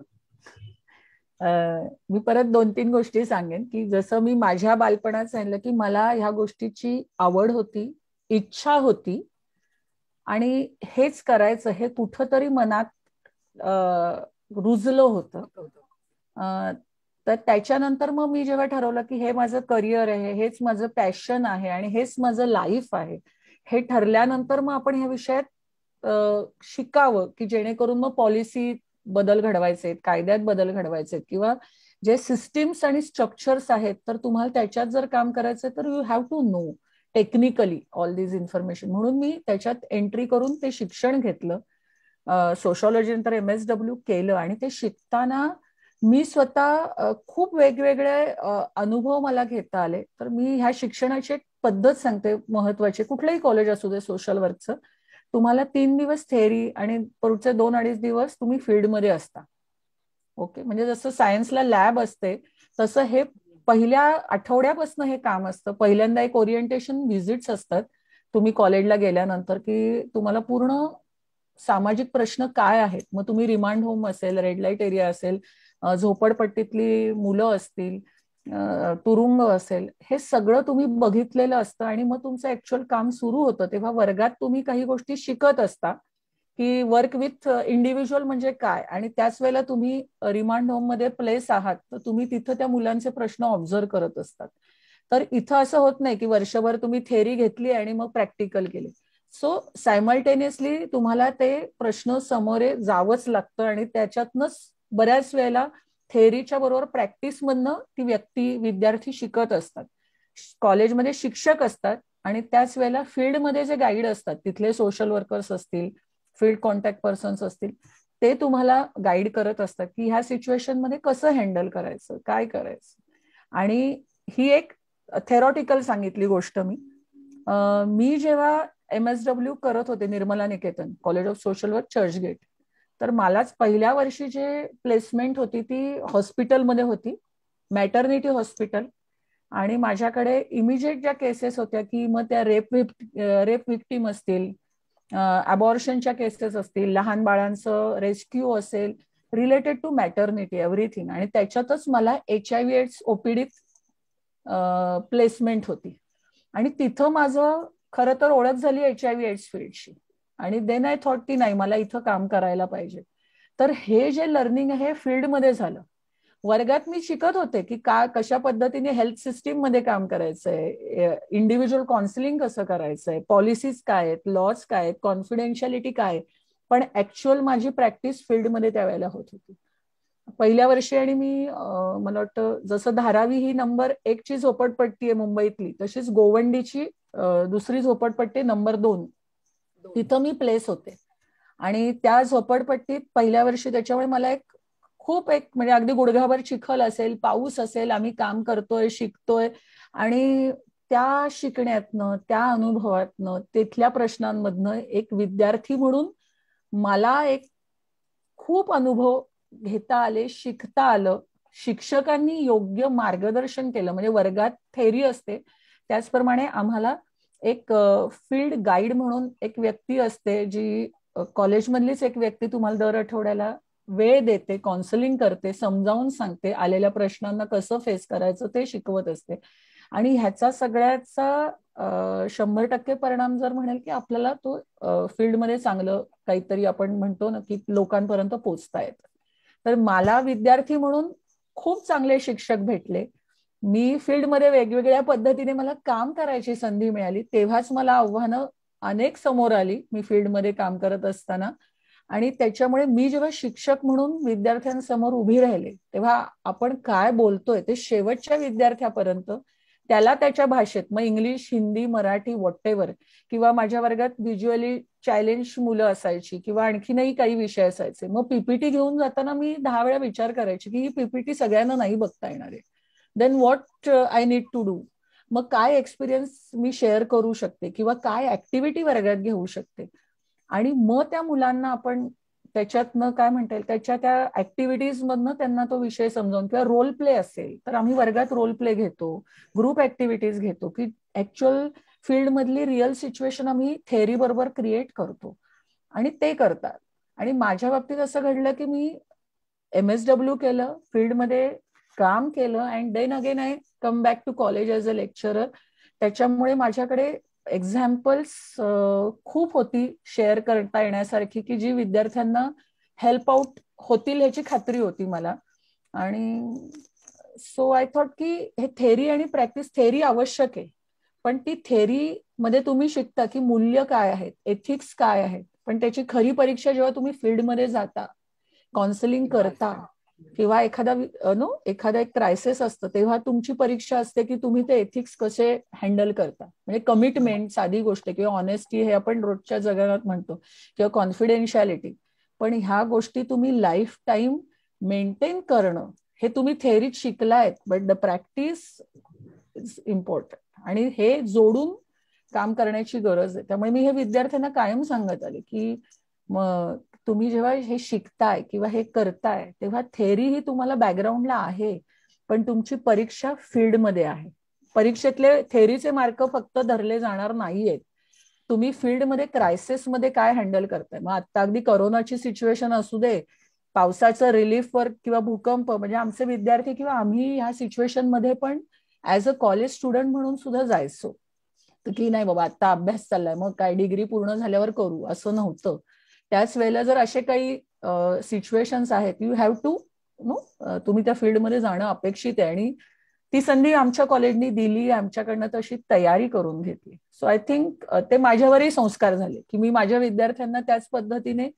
मी परत 2-3 गोष्टी सांगेन. की जसं मी माझ्या बालपणात सांगितलं की मला ह्या गोष्टीची आवड होती, इच्छा होती, आणि हेच करायचं हे कुठंतरी मनात रुजलं होतं. तर त्याच्यानंतर मग मी जेव्हा ठरवलं की हे माझं करिअर आहे, हेच माझं पॅशन आहे आणि हेच माझं लाईफ आहे, हे ठरल्यानंतर मग आपण ह्या विषयात शिकावं की जेणेकरून मग पॉलिसी बदल घडवायचे, कायद्यात बदल घडवायचे, किंवा जे सिस्टीम्स आणि स्ट्रक्चर्स आहेत, तर तुम्हाला त्याच्यात जर काम करायचं तर you have to know technically all this information. म्हणून मी त्याच्यात एंट्री करून ते शिक्षण घेतलं. सोशॉलॉजी नंतर MSW केलं. आणि ते शिकताना मी स्वतः खूप वेगवेगळे अनुभव मला घेता आले. तर मी ह्या शिक्षणाची एक पद्धत सांगते महत्वाची. कुठलंही कॉलेज असू दे सोशल वर्कचं, तुम्हाला 3 दिवस थेअरी आणि पुढचे 2-2.5 दिवस तुम्ही फील्डमध्ये असता. ओके, म्हणजे जसं सायन्सला लॅब असते तसं हे पहिल्या आठवड्यापासून हे काम असतं. पहिल्यांदा एक ओरिएंटेशन व्हिजिट्स असतात तुम्ही कॉलेजला गेल्यानंतर, की तुम्हाला पूर्ण सामाजिक प्रश्न काय आहेत. मग तुम्ही रिमांड होम असेल, रेड लाईट एरिया असेल, झोपडपट्टीतली मुलं असतील, तुरुंग असेल, हे सगळं तुम्ही बघितलेलं असतं. आणि मग तुमचं ऍक्च्युअल काम सुरू होतं तेव्हा वर्गात तुम्ही काही गोष्टी शिकत असता की वर्क विथ इंडिव्हिज्युअल म्हणजे काय. आणि त्याच वेळेला तुम्ही रिमांड होम मध्ये प्लेस आहात, तर तुम्ही तिथं त्या मुलांचे प्रश्न ऑब्झर्व करत असतात. तर इथं असं होत नाही की वर्षभर तुम्ही थेअरी घेतली आणि मग प्रॅक्टिकल केले. सो सायमल्टेनियसली तुम्हाला ते प्रश्न समोरे जावंच लागतं आणि त्याच्यातनंच बऱ्याच वेळेला थेअरीच्या बरोबर प्रॅक्टिस मधनं ती विद्यार्थी शिकत असतात. कॉलेजमध्ये शिक्षक असतात आणि त्याच वेळेला फील्डमध्ये जे गाईड असतात, तिथले सोशल वर्कर्स असतील, फील्ड कॉन्टॅक्ट पर्सन्स असतील, ते तुम्हाला गाईड करत असतात की ह्या सिच्युएशन मध्ये कसं हँडल करायचं, काय करायचं. आणि ही एक थेरॉटिकल सांगितली गोष्ट. मी जेव्हा MSW करत होते Nirmala Niketan college of social work Churchgate, तर मलाच पहिल्या वर्षी जे प्लेसमेंट होती ती हॉस्पिटलमध्ये होती, मॅटर्निटी हॉस्पिटल. आणि माझ्याकडे इमिजिएट ज्या केसेस होत्या की मग त्या रेप विक्टीम असतील, अबॉर्शनच्या केसेस असतील, लहान बाळांचं रेस्क्यू असेल, रिलेटेड टू मॅटर्निटी एव्हरीथिंग. आणि त्याच्यातच मला HIV एड्स ओपीडीत प्लेसमेंट होती. आणि तिथं माझं खरं तर ओळख झाली HIV एड्स फील्डशी. आणि देन आय थॉट की नाही, मला इथं काम करायला पाहिजे. तर हे जे लर्निंग आहे फील्डमध्ये झालं. वर्गात मी शिकत होते की कशा पद्धतीने हेल्थ सिस्टीम मध्ये काम करायचंय, इंडिव्हिज्युअल काउन्सिलिंग कसं करायचंय, पॉलिसीज काय आहेत, लॉज काय आहेत, कॉन्फिडेन्शियालिटी काय. पण ऍक्च्युअल माझी प्रॅक्टिस फील्डमध्ये त्यावेळेला होत होती पहिल्या वर्षी. आणि मी मला वाटतं जसं धारावी ही नंबर 1 ची झोपडपट्टी आहे मुंबईतली, तशीच गोवंडीची दुसरी झोपडपट्टी नंबर 2, तिथं मी प्लेस होते. आणि त्या झोपडपट्टीत पहिल्या वर्षी त्याच्यामुळे मला खूप म्हणजे अगदी गुडघाभर चिखल असेल, पाऊस असेल, आम्ही काम करतोय, शिकतोय. आणि त्या शिकण्यातनं, त्या अनुभवातनं, तिथल्या प्रश्नांमधनं एक विद्यार्थी म्हणून मला एक खूप अनुभव घेता आले, शिकता आलं. शिक्षकांनी योग्य मार्गदर्शन केलं. म्हणजे वर्गात थेअरी असते त्याचप्रमाणे आम्हाला एक फील्ड गाईड म्हणून एक व्यक्ती असते, जी कॉलेजमधलीच एक व्यक्ती तुम्हाला दर आठवड्याला वेळ देते, काउन्सिलिंग करते, समजावून सांगते, आलेल्या प्रश्नांना कसं फेस करायचं ते शिकवत असते. आणि ह्याचा सगळ्याचा 100% परिणाम जर म्हणेल की आपल्याला तो फील्डमध्ये चांगलं काहीतरी आपण म्हणतो ना की लोकांपर्यंत पोचता येतं. तर मला विद्यार्थी म्हणून खूप चांगले शिक्षक भेटले. मी फील्डमध्ये वेगवेगळ्या पद्धतीने मला काम करायची संधी मिळाली. तेव्हाच मला आव्हानं अनेक समोर आली मी फील्डमध्ये काम करत असताना. आणि त्याच्यामुळे मी जेव्हा शिक्षक म्हणून विद्यार्थ्यांसमोर उभी राहिले तेव्हा आपण काय बोलतोय ते शेवटच्या विद्यार्थ्यापर्यंत त्याला त्याच्या भाषेत, मग इंग्लिश, हिंदी, मराठी, व्हॉटेवर, किंवा माझ्या वर्गात व्हिज्युअली चॅलेंज मुलं असायची किंवा आणखीनही काही विषय असायचे. मग पीपीटी घेऊन जाताना मी 10 वेळा विचार करायची की ही पीपीटी सगळ्यांना नाही बघता येणार आहे. Then what I need to do. मग काय एक्सपिरियन्स मी शेअर करू शकते किंवा काय ऍक्टिव्हिटी वर्गात घेऊ शकते. आणि मग त्या मुलांना आपण त्याच्यातनं काय म्हणता येईल, त्याच्या त्या ऍक्टिव्हिटीज मधनं त्यांना तो विषय समजावून, किंवा रोल प्ले असेल तर आम्ही वर्गात रोल प्ले घेतो, ग्रुप ऍक्टिव्हिटीज घेतो की ऍक्च्युअल फील्ड मधली रिअल सिच्युएशन आम्ही थेअरी बरोबर क्रिएट करतो. आणि ते करतात. आणि माझ्या बाबतीत असं घडलं की मी MSW केलं, फील्डमध्ये काम केलं, and then again I come back to college as a lecturer. त्याच्यामुळे माझ्याकडे एक्झाम्पल्स खूप होती शेअर करता येण्यासारखी की जी विद्यार्थ्यांना हेल्प आउट होतील ह्याची खात्री होती मला. आणि सो आय थॉट की हे थेअरी आणि प्रॅक्टिस, थेअरी आवश्यक आहे पण ती थेअरी मध्ये तुम्ही शिकता की मूल्य काय आहेत, एथिक्स काय आहेत, पण त्याची खरी परीक्षा जेव्हा तुम्ही फील्डमध्ये जाता, काउन्सिलिंग करता, किंवा एखादा एक क्रायसिस असतं तेव्हा तुमची परीक्षा असते की तुम्ही ते एथिक्स कसे हँडल करता. म्हणजे कमिटमेंट, साधी गोष्ट, किंवा ऑनेस्टी हे आपण रोजच्या जगात म्हणतो, किंवा कॉन्फिडेन्शियालिटी. पण ह्या गोष्टी तुम्ही लाईफ टाईम मेंटेन करणं हे तुम्ही थेअरीत शिकलायत, but the practice is important. आणि हे जोडून काम करण्याची गरज आहे. त्यामुळे मी हे विद्यार्थ्यांना कायम सांगत आले की मग तुम्ही जेव्हा हे शिकताय किंवा हे करताय तेव्हा थेअरी ही तुम्हाला बॅकग्राऊंडला आहे, पण तुमची परीक्षा फील्डमध्ये आहे. परीक्षेतले थेअरीचे मार्क फक्त धरले जाणार नाहीयेत. तुम्ही फील्डमध्ये क्रायसिसमध्ये काय हँडल करताय. मग आता अगदी करोनाची सिच्युएशन असू दे, पावसाचं रिलीफ वर्क किंवा भूकंप, म्हणजे आमचे विद्यार्थी किंवा आम्ही ह्या सिच्युएशन मध्ये पण ऍज अ कॉलेज स्टुडंट म्हणून सुद्धा जायचो की नाही बाबा आता अभ्यास चाललाय मग काय डिग्री पूर्ण झाल्यावर करू, असं नव्हतं. त्याच वेळेला जर असे काही सिच्युएशन्स आहेत, यू हॅव टू तुम्ही त्या फील्डमध्ये जाणं अपेक्षित आहे. आणि ती संधी आमच्या कॉलेजनी दिली, आमच्याकडनं तशी तयारी करून घेतली. सो आय थिंक ते माझ्यावरही संस्कार झाले की मी माझ्या विद्यार्थ्यांना त्याच पद्धतीने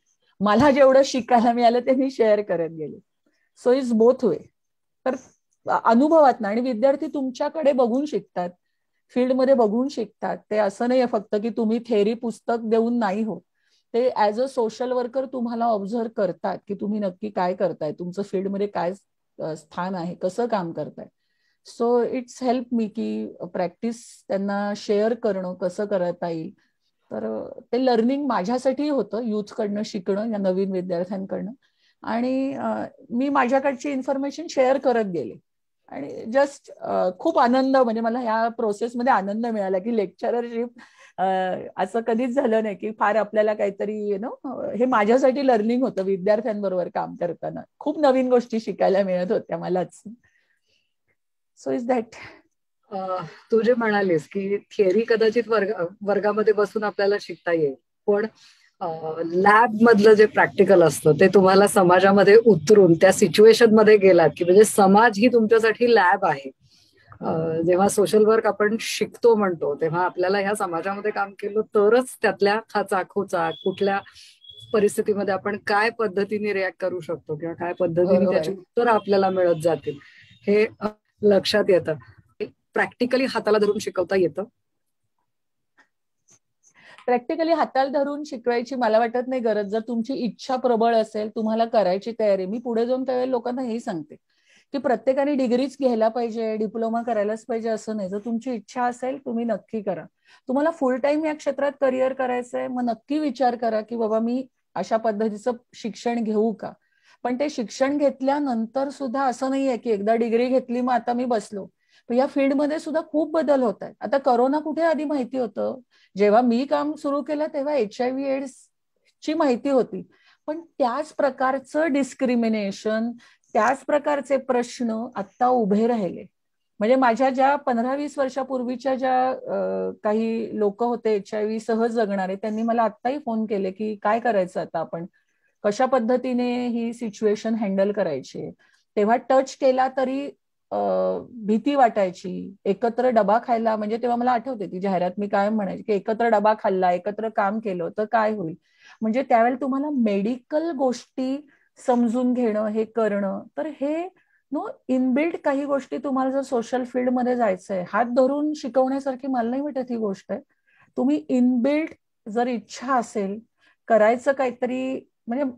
मला जेवढं शिकायला मिळालं ते मी शेअर करत गेले. So is both way. तर अनुभवात आणि विद्यार्थी तुमच्याकडे बघून शिकतात, फील्डमध्ये बघून शिकतात. ते असं नाही फक्त की तुम्ही थेअरी पुस्तक देऊन नाही होत, ते ऍज अ सोशल वर्कर तुम्हाला ऑब्झर्व करतात की तुम्ही नक्की काय करताय, तुमचं फील्डमध्ये काय स्थान आहे, कसं काम करताय. सो इट्स हेल्प मी की प्रॅक्टिस त्यांना शेअर करणं कसं करता येईल. तर ते लर्निंग माझ्यासाठी होतं, यूथकडनं शिकणं, या नवीन विद्यार्थ्यांकडनं. आणि मी माझ्याकडची इन्फॉर्मेशन शेअर करत गेले. आणि जस्ट खूप आनंद, म्हणजे मला ह्या प्रोसेसमध्ये आनंद मिळाला की लेक्चरशिप असं कधीच झालं नाही की फार आपल्याला काहीतरी हे माझ्यासाठी लर्निंग होतं. विद्यार्थ्यांबरोबर काम करताना खूप नवीन गोष्टी शिकायला मिळत होत्या मलाच. So is that.
तू जे म्हणालीस की थिअरी कदाचित वर्गामध्ये बसून आपल्याला शिकता येईल, पण लॅब मधलं जे प्रॅक्टिकल असतं ते तुम्हाला समाजामध्ये उतरून त्या सिच्युएशन मध्ये गेलात की म्हणजे समाज ही तुमच्यासाठी लॅब आहे. जेव्हा सोशल वर्क आपण शिकतो म्हणतो तेव्हा आपल्याला ह्या समाजामध्ये काम केलं तरच त्यातल्या चाखोचाक कुठल्या परिस्थितीमध्ये आपण काय पद्धतीने रिॲक्ट करू शकतो किंवा काय पद्धतीने त्याची उत्तर आपल्याला मिळत जातील हे लक्षात येतं. प्रॅक्टिकली हाताला धरून शिकवता येतं.
प्रॅक्टिकली हाताला धरून शिकवायची मला वाटत नाही गरज. जर तुमची इच्छा प्रबळ असेल, तुम्हाला करायची तयारी, मी पुढे जाऊन त्यावेळेला लोकांना हेही सांगते की प्रत्येकाने डिग्रीच घ्यायला पाहिजे, डिप्लोमा करायलाच पाहिजे असं नाही. जर तुमची इच्छा असेल तुम्ही नक्की करा. तुम्हाला फुल टाइम या क्षेत्रात करिअर करायचंय, मग नक्की विचार करा की बाबा मी अशा पद्धतीचं शिक्षण घेऊ का. पण ते शिक्षण घेतल्यानंतर सुद्धा असं नाहीये की एकदा डिग्री घेतली मग आता मी बसलो. या फील्डमध्ये सुद्धा खूप बदल होत आहेत. आता करोना कुठे आधी माहिती होतं? जेव्हा मी काम सुरू केलं तेव्हा HIV एड्स ची माहिती होती, पण त्याच प्रकारचं डिस्क्रिमिनेशन, त्याच प्रकारचे प्रश्न आता उभे राहिले. म्हणजे माझ्या ज्या 15-20 वर्षापूर्वीच्या ज्या काही लोक होते HIV सह जगणारे, त्यांनी मला आत्ताही फोन केले की काय करायचं आता, आपण कशा पद्धतीने ही सिच्युएशन हँडल करायची. तेव्हा टच केला तरी भीती वाटायची. एकत्र डबा खायला, म्हणजे तेव्हा मला आठवते ती जाहिरात मी काय म्हणायची की एकत्र डबा खाल्ला, एकत्र काम केलं तर काय होईल. म्हणजे त्यावेळेला तुम्हाला मेडिकल गोष्टी समजून घेणं, हे करणं, तर हे इनबिल्ट काही गोष्टी तुम्हाला जर सोशल फील्डमध्ये जायचंय, हात धरून शिकवण्यासारखी मला नाही वाटत ही गोष्ट आहे. तुम्ही इनबिल्ट जर इच्छा असेल करायचं काहीतरी, म्हणजे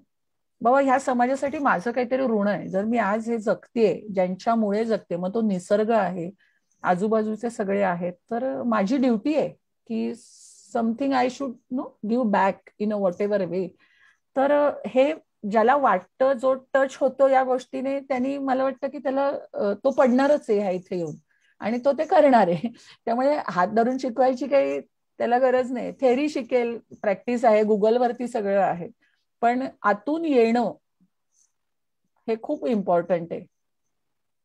बाबा ह्या समाजासाठी माझं काहीतरी ऋण आहे. जर मी आज हे जगतेय, ज्यांच्यामुळे जगते, मग तो निसर्ग आहे, आजूबाजूचे सगळे आहेत, तर माझी ड्युटी आहे की something I should give back in a whatever way. तर हे ज्याला वाटतं, जो टच होतो या गोष्टीने, त्यांनी मला वाटतं की त्याला तो पडणारच आहे ह्या इथे येऊन, आणि तो ते करणार आहे. त्यामुळे हात धरून शिकवायची काही त्याला गरज नाही. थेअरी शिकेल, प्रॅक्टिस आहे, गुगलवरती सगळं आहे, पण आतून येणं हे खूप इम्पॉर्टंट आहे.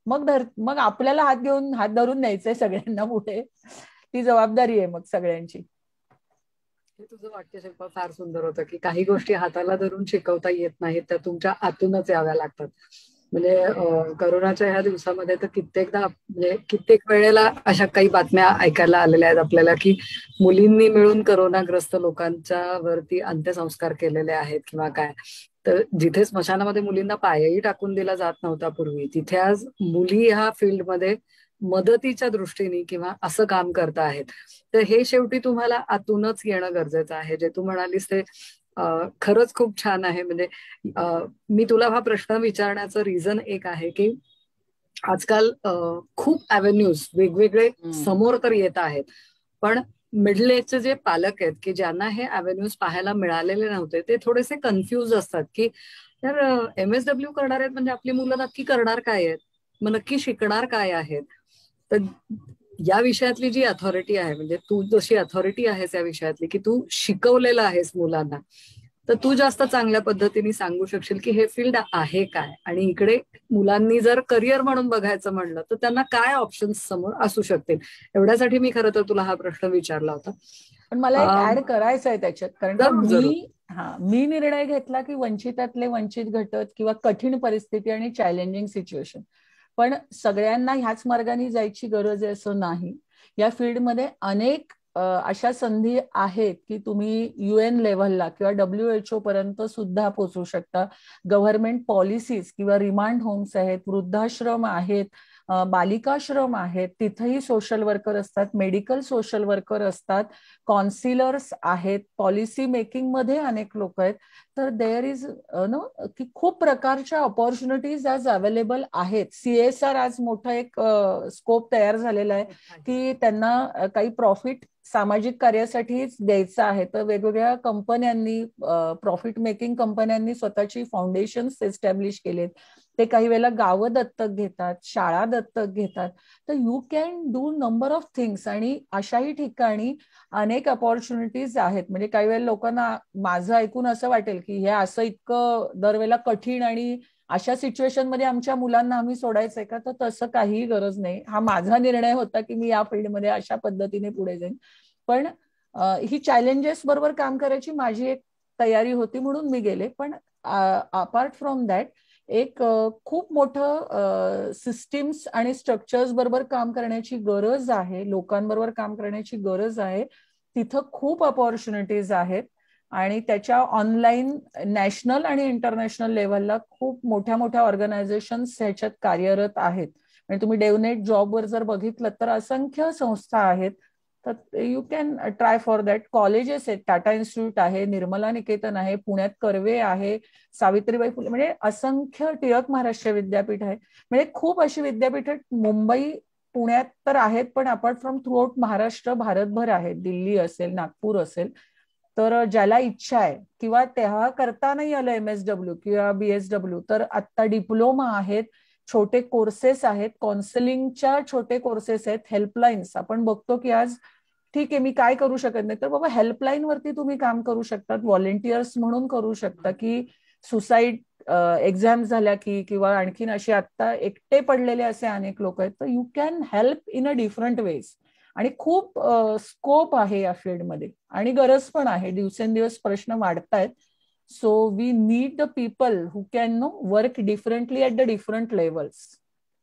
मग आपल्याला हात धरून न्यायचंय सगळ्यांना पुढे, ती जबाबदारी आहे मग सगळ्यांची.
हे तुझं वाक्य शिल्पा फार सुंदर होतं की काही गोष्टी हाताला धरून शिकवता येत नाहीत, त्या तुमच्या आतूनच याव्या लागतात. म्हणजे करोनाच्या ह्या दिवसामध्ये तर कित्येकदा, म्हणजे कित्येक वेळेला अशा काही बातम्या ऐकायला आलेल्या आहेत आपल्याला की मुलींनी मिळून करोनाग्रस्त लोकांच्या वरती अंत्यसंस्कार केलेले आहेत किंवा काय. तर जिथे स्मशानामध्ये मुलींना पायही टाकून दिला जात नव्हता पूर्वी, तिथे आज मुली ह्या फील्डमध्ये मदतीच्या दृष्टीने किंवा असं काम करता आहेत. तर हे शेवटी तुम्हाला आतूनच येणं गरजेचं आहे. जे तू म्हणालीस ते खरंच खूप छान आहे. म्हणजे मी तुला हा प्रश्न विचारण्याचं रिझन एक आहे की आजकाल खूप अव्हेन्यूज वेगवेगळे समोर तर येत आहेत, पण मिडल एजचे जे पालक आहेत की ज्यांना हे अव्हेन्यूज पाहायला मिळालेले नव्हते, ते थोडेसे कन्फ्युज असतात की तर MSW करणार आहेत म्हणजे आपली मुलं नक्की करणार काय आहेत, मग नक्की शिकणार काय आहेत. तर या विषयातली जी अथॉरिटी आहे, म्हणजे तू जशी अथॉरिटी आहेस या विषयातली की तू शिकवलेलं आहेस मुलांना, तर तू जास्त चांगल्या पद्धतीने सांगू शकशील की हे फील्ड आहे काय, आणि इकडे मुलांनी जर करिअर म्हणून बघायचं म्हणलं तर त्यांना काय ऑप्शन्स समोर असू शकतील. एवढ्यासाठी मी खरं तर तुला हा प्रश्न विचारला होता.
पण मला एक ऍड करायचं आहे त्याच्यात, कारण मी निर्णय घेतला की वंचितातले वंचित घटक किंवा कठीण परिस्थिती आणि चॅलेंजिंग सिच्युएशन, पण सगळ्यांना ह्याच मार्गाने जायची गरज आहे असं नाही. या फील्डमध्ये अनेक अशा संधी आहेत की तुम्ही UN लेव्हलला किंवा WHO पर्यंत सुद्धा पोहोचू शकता. गव्हर्नमेंट पॉलिसीज किंवा रिमांड होम्स आहेत, वृद्धाश्रम आहेत, बालिकाश्रम आहेत, तिथेही सोशल वर्कर असतात, मेडिकल सोशल वर्कर असतात, कॉन्सिलर्स आहेत, पॉलिसी मेकिंग मध्ये अनेक लोक आहेत. तर देअर इज नो की खूप प्रकारच्या ऑपॉर्च्युनिटीज आज अवेलेबल आहेत. CSR आज मोठा एक स्कोप तयार झालेला आहे की त्यांना काही प्रॉफिट सामाजिक कार्यासाठीच द्यायचं आहे. तर वेगवेगळ्या कंपन्यांनी, प्रॉफिट मेकिंग कंपन्यांनी स्वतःची फाउंडेशन्स एस्टॅब्लिश केलेत. ते काही वेळेला गावं दत्तक घेतात, शाळा दत्तक घेतात. तर you can do number of things. आणि अशाही ठिकाणी अनेक अपॉर्च्युनिटीज आहेत. म्हणजे काही वेळेला लोकांना माझं ऐकून असं वाटेल की हे असं इतकं दरवेळेला कठीण आणि अशा सिच्युएशन मध्ये आमच्या मुलांना आम्ही सोडायचंय का? तर तसं काहीही गरज नाही. हा माझा निर्णय होता की मी या फील्डमध्ये अशा पद्धतीने पुढे जाईन. पण ही चॅलेंजेस बरोबर काम करायची माझी एक तयारी होती म्हणून मी गेले. पण अपार्ट फ्रॉम दॅट एक खूप मोठं सिस्टीम्स आणि स्ट्रक्चर्स बरोबर काम करण्याची गरज आहे, लोकांबरोबर काम करण्याची गरज आहे. तिथं खूप अपॉर्च्युनिटीज आहेत आणि त्याच्या ऑनलाईन नॅशनल आणि इंटरनॅशनल लेव्हलला खूप मोठ्या मोठ्या ऑर्गनायझेशन्स ह्याच्यात कार्यरत आहेत. आणि तुम्ही डेवनेट जॉबवर जर बघितलं तर असंख्य संस्था आहेत. तर you can try for that. Colleges आहेत, टाटा इन्स्टिट्यूट आहे, निर्मला निकेतन आहे, पुण्यात कर्वे आहे, सावित्रीबाई फुले, म्हणजे असंख्य, टिळक महाराष्ट्र विद्यापीठ आहे. म्हणजे खूप अशी विद्यापीठ मुंबई पुण्यात तर आहेत, पण apart from through out Maharashtra, भारतभर आहेत. दिल्ली असेल, नागपूर असेल. तर ज्याला इच्छा आहे किंवा तेव्हा करता नाही आलं MSW किंवा BSW, तर आता डिप्लोमा आहेत, छोटे कोर्सेस आहेत, काउन्सिलिंगच्या छोटे कोर्सेस आहेत, हेल्पलाईन्स. आपण बघतो की आज ठीक आहे मी काय करू शकत नाही, तर बाबा हेल्पलाईन वरती तुम्ही काम करू शकतात, व्हॉलेंटियर्स म्हणून करू शकता. की सुसाईड एक्झाम झाल्या की किंवा आणखीन असे आता एकटे पडलेले असे अनेक लोक आहेत. तर you can help in a different ways. आणि खूप स्कोप आहे या फील्डमध्ये आणि गरज पण आहे. दिवसेंदिवस प्रश्न वाढतायत. So we need the people who can know work differently at the different levels.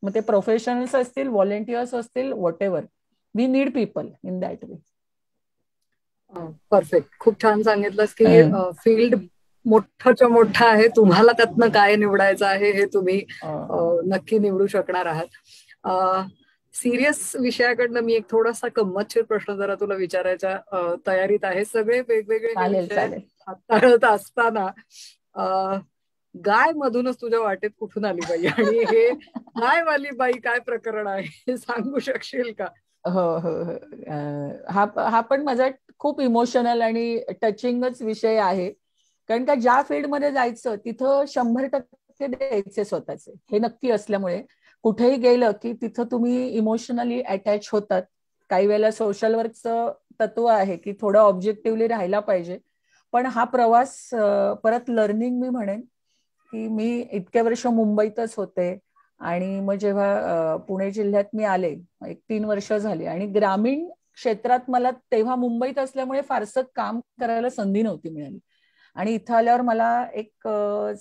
मग ते प्रोफेशनल्स असतील, व्हॉलेंटियर्स असतील, whatever. We need people in that way.
Perfect. खूप छान सांगितलंस की फील्ड मोठाच्या मोठा आहे. तुम्हाला त्यातनं काय निवडायचं आहे हे तुम्ही नक्की निवडू शकणार आहात. सिरियस विषयाकडनं मी एक थोडासा गंमतशीर प्रश्न जरा तुला विचारायच्या तयारीत आहे. सगळे वेगवेगळे विषय हाताळत असताना गाय मधूनच तुझ्या वाटेत कुठून आली बाई, आणि हे गायवाली बाई काय प्रकरण आहे हे सांगू शकशील का?
हो हो हो. हा पण माझा खूप इमोशनल आणि टचिंगच विषय आहे. कारण का ज्या फील्डमध्ये जायचं तिथं 100% द्यायचे स्वतःचे, हे नक्की असल्यामुळे कुठेही गेलं की तिथं तुम्ही इमोशनली अटॅच होतात. काही वेळेला सोशल वर्कचं तत्व आहे की थोडं ऑब्जेक्टिव्हली राहायला पाहिजे. पण हा प्रवास परत लर्निंग मी म्हणेन की मी इतक्या वर्ष मुंबईतच होते आणि मग जेव्हा पुणे जिल्ह्यात मी आले, 3 वर्ष झाली, आणि ग्रामीण क्षेत्रात मला तेव्हा मुंबईत असल्यामुळे फारसं काम करायला संधी नव्हती मिळाली. आणि इथं आल्यावर मला एक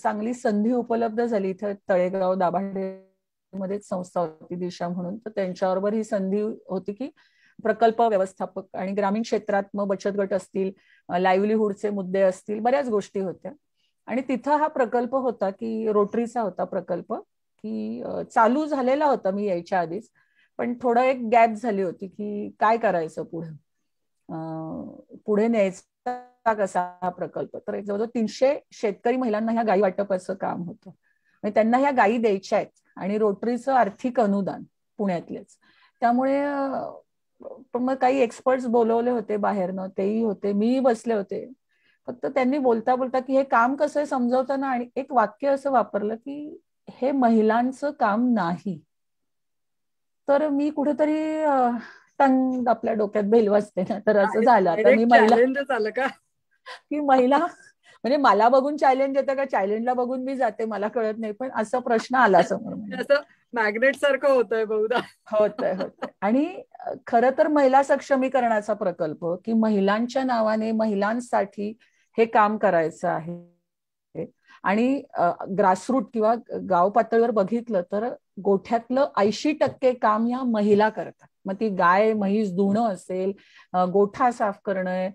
चांगली संधी उपलब्ध झाली. इथं तळेगाव दाभाडेमध्येच संस्था होती दिशा म्हणून, तर त्यांच्याबरोबर ही संधी होती की प्रकल्प व्यवस्थापक आणि ग्रामीण क्षेत्रात मग बचत गट असतील, लाईव्हलीहूडचे मुद्दे असतील, बऱ्याच गोष्टी होत्या. आणि तिथं हा प्रकल्प होता की रोटरीचा होता प्रकल्प, की चालू झालेला होता मी यायच्या आधीच, पण थोडं एक गॅप झाली होती की काय करायचं पुढे, पुढे न्यायचा कसा हा प्रकल्प. तर जवळजवळ 300 शेतकरी महिलांना ह्या गायी वाटपाचं काम होतं. म्हणजे त्यांना ह्या गायी द्यायच्या आहेत आणि रोटरीचं आर्थिक अनुदान पुण्यातलेच. त्यामुळे पण मग काही एक्सपर्ट्स बोलवले होते बाहेरनं, तेही होते, मी बसले होते. फक्त त्यांनी बोलता बोलता की हे काम कसं आहे समजवताना आणि एक वाक्य असं वापरलं की हे महिलांचं काम नाही. तर मी कुठेतरी टंग आपल्या डोक्यात बेल वाजते ना, तर असं झालं. आता मी महिला की महिला म्हणजे मला बघून चॅलेंज येतं का चॅलेंजला बघून मी जाते, मला कळत नाही. पण असा प्रश्न आला समोर,
असं मॅग्नेट सारखं होतंय बहुधा.
होतंय. आणि खरं तर महिला सक्षमीकरणाचा प्रकल्प की महिलांच्या नावाने महिलांसाठी हे काम करायचं आहे. आणि ग्रासरूट किंवा गाव पातळीवर बघितलं तर गोठ्यातलं 80% काम या महिला करतात. मग ती गाय म्हैस धुणं असेल, गोठा साफ करणं,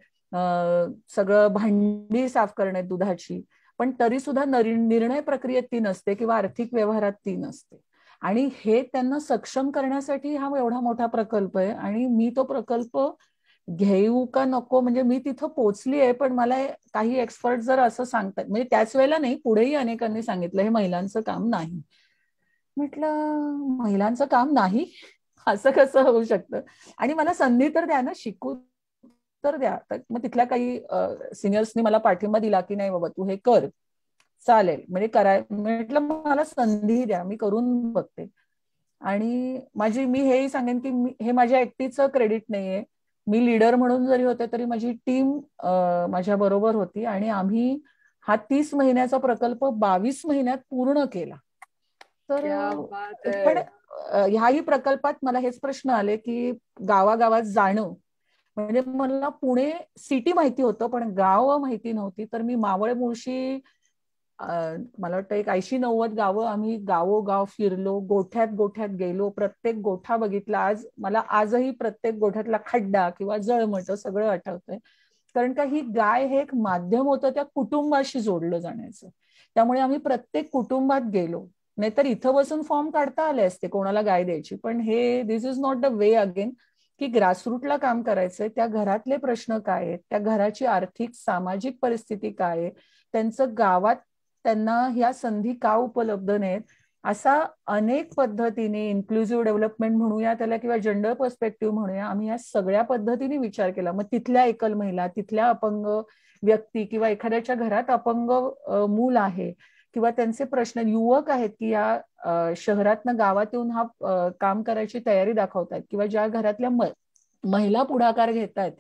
सगळं भांडी साफ करणे दुधाची, पण तरी सुद्धा निर्णय प्रक्रियेत ती नसते किंवा आर्थिक व्यवहारात ती नसते. आणि हे त्यांना सक्षम करण्यासाठी हा एवढा मोठा प्रकल्प आहे. आणि मी तो प्रकल्प घेऊ का नको, म्हणजे मी तिथं पोहोचली आहे, पण मला काही एक्सपर्ट जर असं सांगतात, म्हणजे त्याच वेळेला नाही, पुढेही अनेकांनी सांगितलं हे महिलांचं काम नाही. म्हटलं महिलांचं काम नाही, असं कसं होऊ शकतं? आणि मला संधी तर द्या ना, शिकू तर द्या. तर मग तिथल्या काही सिनियर्सनी मला पाठिंबा दिला की नाही बाबा तू हे कर, चालेल, म्हणजे म्हटलं मला संधी द्या, मी करून बघते. आणि मी हेही सांगेन की हे माझ्या एकटीचं क्रेडिट नाहीये. मी लीडर म्हणून जरी होते तरी माझी टीम माझ्या बरोबर होती आणि आम्ही हा 30 महिन्याचा प्रकल्प 22 महिन्यात पूर्ण केला. तर पण ह्याही प्रकल्पात मला हेच प्रश्न आले की गावागावात जाणं, म्हणजे मला पुणे सिटी माहिती होतं पण गाव माहिती नव्हती. तर मी मावळ मुळशी, मला वाटतं एक 80-90 गावं आम्ही गावोगाव फिरलो, गोठ्यात गोठ्यात गेलो, प्रत्येक गोठा बघितला. मला आजही प्रत्येक गोठ्यातला खड्डा किंवा जळमट सगळं आठवतंय. कारण का ही गाय हे एक माध्यम होतं त्या कुटुंबाशी जोडलं जाण्याचं. त्यामुळे आम्ही प्रत्येक कुटुंबात गेलो. नाहीतर इथं बसून फॉर्म काढता आले असते कोणाला गाय द्यायची, पण हे this is not the way again, की ग्रासरूटला काम करायचंय. त्या घरातले प्रश्न काय आहेत, त्या घराची आर्थिक सामाजिक परिस्थिती काय आहे, त्यांचं गावात त्यांना ह्या संधी का उपलब्ध नाहीत, असा अनेक पद्धतीने इन्क्लुझिव्ह डेव्हलपमेंट म्हणूया त्याला किंवा जेंडर पर्स्पेक्टिव्ह म्हणूया, आम्ही या सगळ्या पद्धतीने विचार केला. मग तिथल्या एकल महिला, तिथल्या अपंग व्यक्ती किंवा एखाद्याच्या घरात अपंग मूल आहे किंवा त्यांचे प्रश्न, युवक आहेत की या शहरातनं गावात येऊन हा काम करायची तयारी दाखवतात किंवा ज्या घरातल्या महिला पुढाकार घेत आहेत,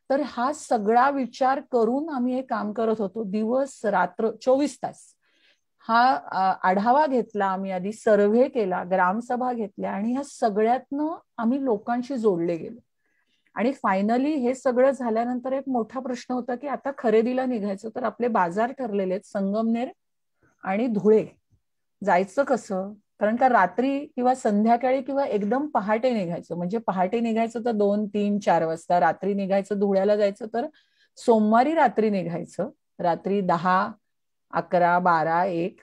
तर हा सगळा विचार करून आम्ही हे काम करत होतो. दिवस रात्र 24 तास हा आढावा घेतला आम्ही, आधी सर्व्हे केला, ग्रामसभा घेतल्या आणि ह्या सगळ्यातनं आम्ही लोकांशी जोडले गेलो. आणि फायनली हे सगळं झाल्यानंतर एक मोठा प्रश्न होता की आता खरेदीला निघायचं. तर आपले बाजार ठरलेले आहेत संगमनेर आणि धुळे, जायचं कसं? कारण का रात्री किंवा संध्याकाळी किंवा एकदम पहाटे निघायचं, म्हणजे पहाटे निघायचं तर 2, 3, 4 वाजता, रात्री निघायचं धुळ्याला जायचं तर सोमवारी रात्री निघायचं, रात्री 10, 11, 12, 1.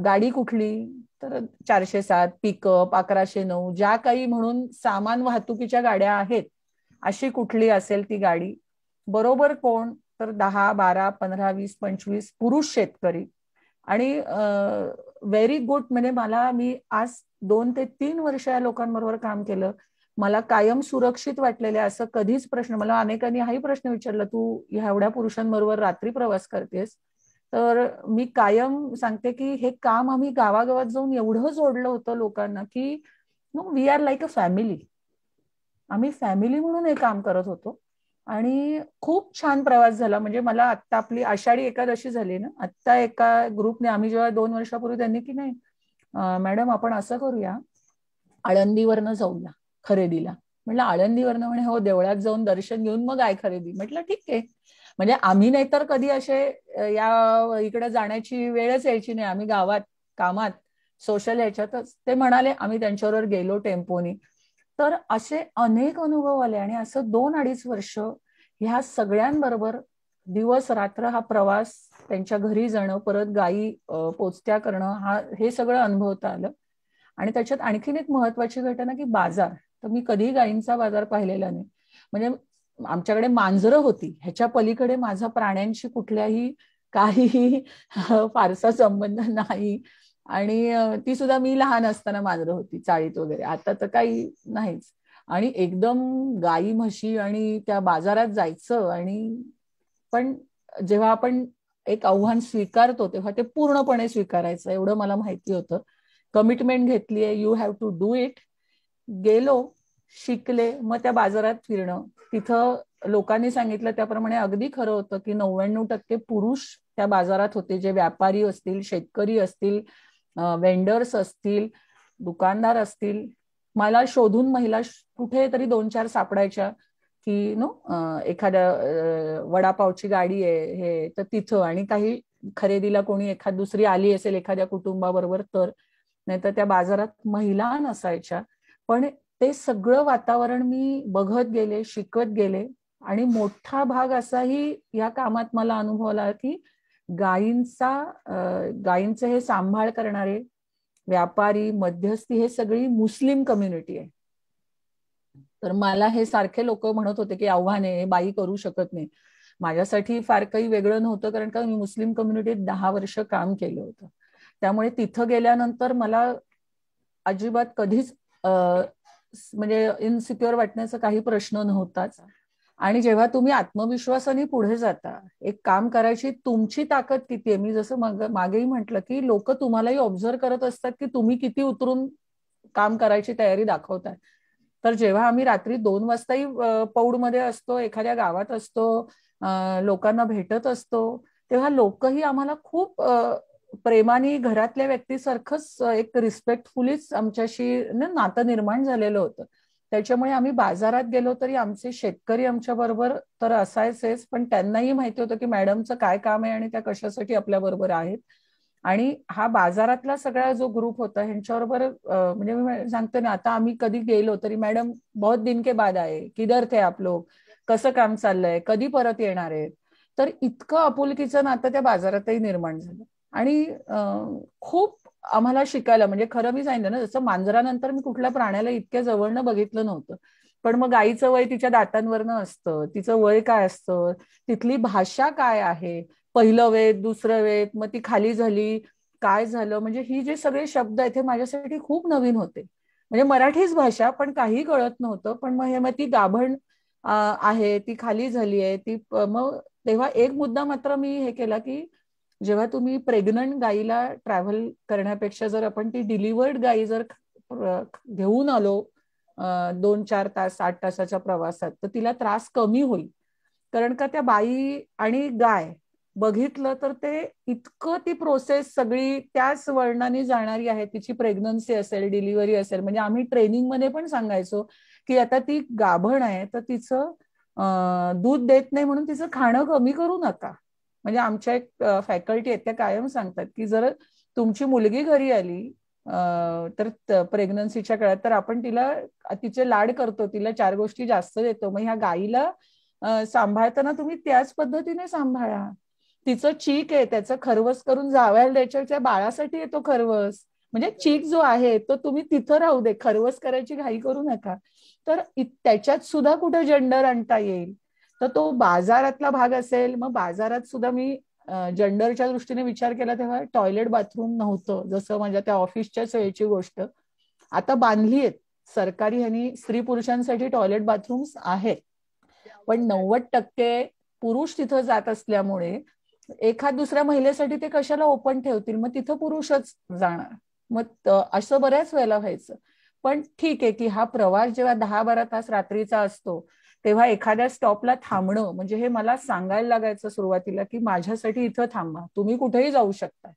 गाडी कुठली? तर 407, पिकअप, 1109, ज्या काही म्हणून सामान वाहतुकीच्या गाड्या आहेत अशी कुठली असेल ती गाडी. बरोबर कोण? तर 10, 12, 15, 20, 25 पुरुष शेतकरी. आणि व्हेरी गुड, म्हणजे मी आज 2 ते 3 वर्ष या लोकांबरोबर काम केलं. मला कायम सुरक्षित वाटलेले, असं कधीच प्रश्न, मला अनेकांनी हाही प्रश्न विचारला, तू ह्या एवढ्या पुरुषांबरोबर रात्री प्रवास करतेस? तर मी कायम सांगते की हे काम आम्ही गावागावात जाऊन एवढं जोडलं होतं लोकांना की we are like a family. आम्ही फॅमिली म्हणून हे काम करत होतो आणि खूप छान प्रवास झाला. म्हणजे मला आत्ता आपली आषाढी एकादशी झाली ना, आत्ता एका ग्रुपने, आम्ही जेव्हा 2 वर्षापूर्वी, त्यांनी की नाही मॅडम आपण असं करूया, आळंदीवरनं जाऊया खरेदीला. म्हटलं आळंदीवरनं? म्हणे हो, देवळात जाऊन दर्शन घेऊन मग काय खरेदी. म्हटलं ठीक आहे. म्हणजे आम्ही नाहीतर कधी असे या इकडे जाण्याची वेळच यायची नाही, आम्ही गावात कामात सोशल ह्याच्यातच. ते म्हणाले, आम्ही त्यांच्याबरोबर गेलो टेम्पोनी. तर असे अनेक अनुभव आले आणि असं 2-2.5 वर्ष ह्या सगळ्यांबरोबर दिवस रात्र हा प्रवास, त्यांच्या घरी जाणं, परत गायी पोचत्या करणं, हे सगळं अनुभवता आलं. आणि त्याच्यात आणखीन एक महत्वाची घटना की बाजार. तर मी कधी गायींचा बाजार पाहिलेला नाही. म्हणजे आमच्याकडे मांजरं होती, ह्याच्या पलीकडे माझा प्राण्यांशी कुठल्याही काहीही फारसा संबंध नाही. आणि ती सुद्धा मी लहान असताना मांजरं होती चाळीत वगैरे, आता तर काही नाहीच. आणि एकदम गायी म्हशी आणि त्या बाजारात जायचं. आणि पण जेव्हा आपण एक आव्हान स्वीकारतो तेव्हा ते पूर्णपणे स्वीकारायचं, एवढं मला माहिती होतं. कमिटमेंट घेतली आहे, you have to do it. गेलो, शिकले, मग त्या बाजारात फिरणं, तिथं लोकांनी सांगितलं त्याप्रमाणे अगदी खरं होतं की 99% पुरुष त्या बाजारात होते, जे व्यापारी असतील, शेतकरी असतील, वेंडर्स असतील, दुकानदार असतील. मला शोधून महिला कुठे तरी 2-4 सापडायच्या की एखाद्या वडापावची गाडी आहे हे तर तिथं, आणि काही खरेदीला कोणी एखाद दुसरी आली असेल एखाद्या कुटुंबाबरोबर तर नाहीतर त्या बाजारात महिला नसायच्या. पण ते सगळं वातावरण मी बघत गेले, शिकत गेले आणि मोठा भाग असाही या कामात मला अनुभवला की गायींचे हे सांभाळ करणारे व्यापारी, मध्यस्थी हे सगळी मुस्लिम कम्युनिटी आहे. तर मला हे सारखे लोक म्हणत होते की आव्हान आहे, बाई करू शकत नाही. माझ्यासाठी फार काही वेगळं नव्हतं, कारण का मी मुस्लिम कम्युनिटीत 10 वर्ष काम केलं होतं. त्यामुळे तिथं गेल्यानंतर मला अजिबात कधीच म्हणजे इनसिक्युअर वाटण्याचा काही प्रश्न नव्हताच. आणि जेव्हा तुम्ही आत्मविश्वासाने पुढे जाता, एक काम करायची तुमची ताकद किती आहे, मी जसं मागेही म्हटलं की लोक तुम्हालाही ऑब्झर्व करत असतात की तुम्ही किती उतरून काम करायची तयारी दाखवताय. तर जेव्हा आम्ही रात्री 2 वाजताही पौडमध्ये असतो, एखाद्या गावात असतो, लोकांना भेटत असतो, तेव्हा लोकही आम्हाला खूप प्रेमाने घरातल्या व्यक्तीसारखंच एक रिस्पेक्टफुलीच आमच्याशी नातं निर्माण झालेलं होतं. त्याच्यामुळे आम्ही बाजारात गेलो तरी आमचे शेतकरी आमच्या बरोबर तर असायचेच, पण त्यांनाही माहिती होतं की मॅडमचं काय काम आहे आणि त्या कशासाठी आपल्या बरोबर आहेत. आणि हा बाजारातला सगळा जो ग्रुप होता ह्यांच्याबरोबर म्हणजे मी सांगते ना, आता आम्ही कधी गेलो तरी मॅडम बहुत दिन के बाद आए, किधर थे आप लोग, कसं काम चाललंय, कधी परत येणार आहेत. तर इतकं आपुलकीचं नातं त्या बाजारातही निर्माण झालं. आणि खूप आम्हाला शिकायला, म्हणजे खरं मी सांगितलं ना, जसं मांजरानंतर मी कुठल्या प्राण्याला इतक्या जवळनं बघितलं नव्हतं. पण मग गाईचं वय तिच्या दातांवरनं असतं, तिचं वय काय असतं, तिथली भाषा काय आहे, पहिलं वेद, दुसरं वेद, मग ती खाली झाली, काय झालं, म्हणजे ही जे सगळे शब्द आहेत हे माझ्यासाठी खूप नवीन होते. म्हणजे मराठीच भाषा, पण काही कळत नव्हतं. पण मग ती गाभण आहे, ती खाली झाली आहे, ती मग तेव्हा एक मुद्दा मात्र मी हे केला की जेव्हा तुम्ही प्रेग्नंट गाईला ट्रॅव्हल करण्यापेक्षा जर आपण ती डिलिव्हर्ड गाई जर घेऊन आलो 2-4 तास 8 तासाच्या प्रवासात, तर तिला त्रास कमी होईल. कारण का त्या बाई आणि गाय बघितलं तर ते इतकं ती प्रोसेस सगळी त्याच वळणाने जाणारी आहे. तिची प्रेग्नन्सी असेल, डिलिव्हरी असेल, म्हणजे आम्ही ट्रेनिंगमध्ये पण सांगायचो की आता ती गाभण आहे तर तिचं दूध देत नाही म्हणून तिचं खाणं कमी करू नका. म्हणजे आमच्या एक फॅकल्टी आहेत त्या कायम सांगतात की जर तुमची मुलगी घरी आली तर प्रेग्नन्सीच्या काळात, तर आपण तिचे लाड करतो, तिला 4 गोष्टी जास्त देतो. मग ह्या गाईला सांभाळताना तुम्ही त्याच पद्धतीने सांभाळा. तिचं चीक आहे, त्याचं खरवस करून जावयाला द्यायच्या बाळासाठी येतो खरवस, म्हणजे चीक जो आहे तो तुम्ही तिथं राहू दे, खरवस करायची घाई करू नका. तर त्याच्यात सुद्धा कुठे जेंडर आणता येईल. तर तो बाजारातला भाग असेल, मग बाजारात सुद्धा मी जेंडरच्या दृष्टीने विचार केला तेव्हा टॉयलेट बाथरूम नव्हतं. जसं माझ्या त्या ऑफिसच्याच वेळची गोष्ट, आता बांधली आहेत सरकारी ह्यांनी, स्त्री पुरुषांसाठी टॉयलेट बाथरूम्स आहेत, पण 90% पुरुष तिथं जात असल्यामुळे एखाद दुसऱ्या महिलेसाठी ते कशाला ओपन ठेवतील, मग तिथं पुरुषच जाणार. मग असं बऱ्याच वेळेला व्हायचं. पण ठीक आहे की हा प्रवास जेव्हा 10-12 तास रात्रीचा असतो तेव्हा एखाद्या स्टॉपला थांबणं म्हणजे हे मला सांगायला लागायचं सुरुवातीला की माझ्यासाठी इथं थांबा, तुम्ही कुठेही जाऊ शकता,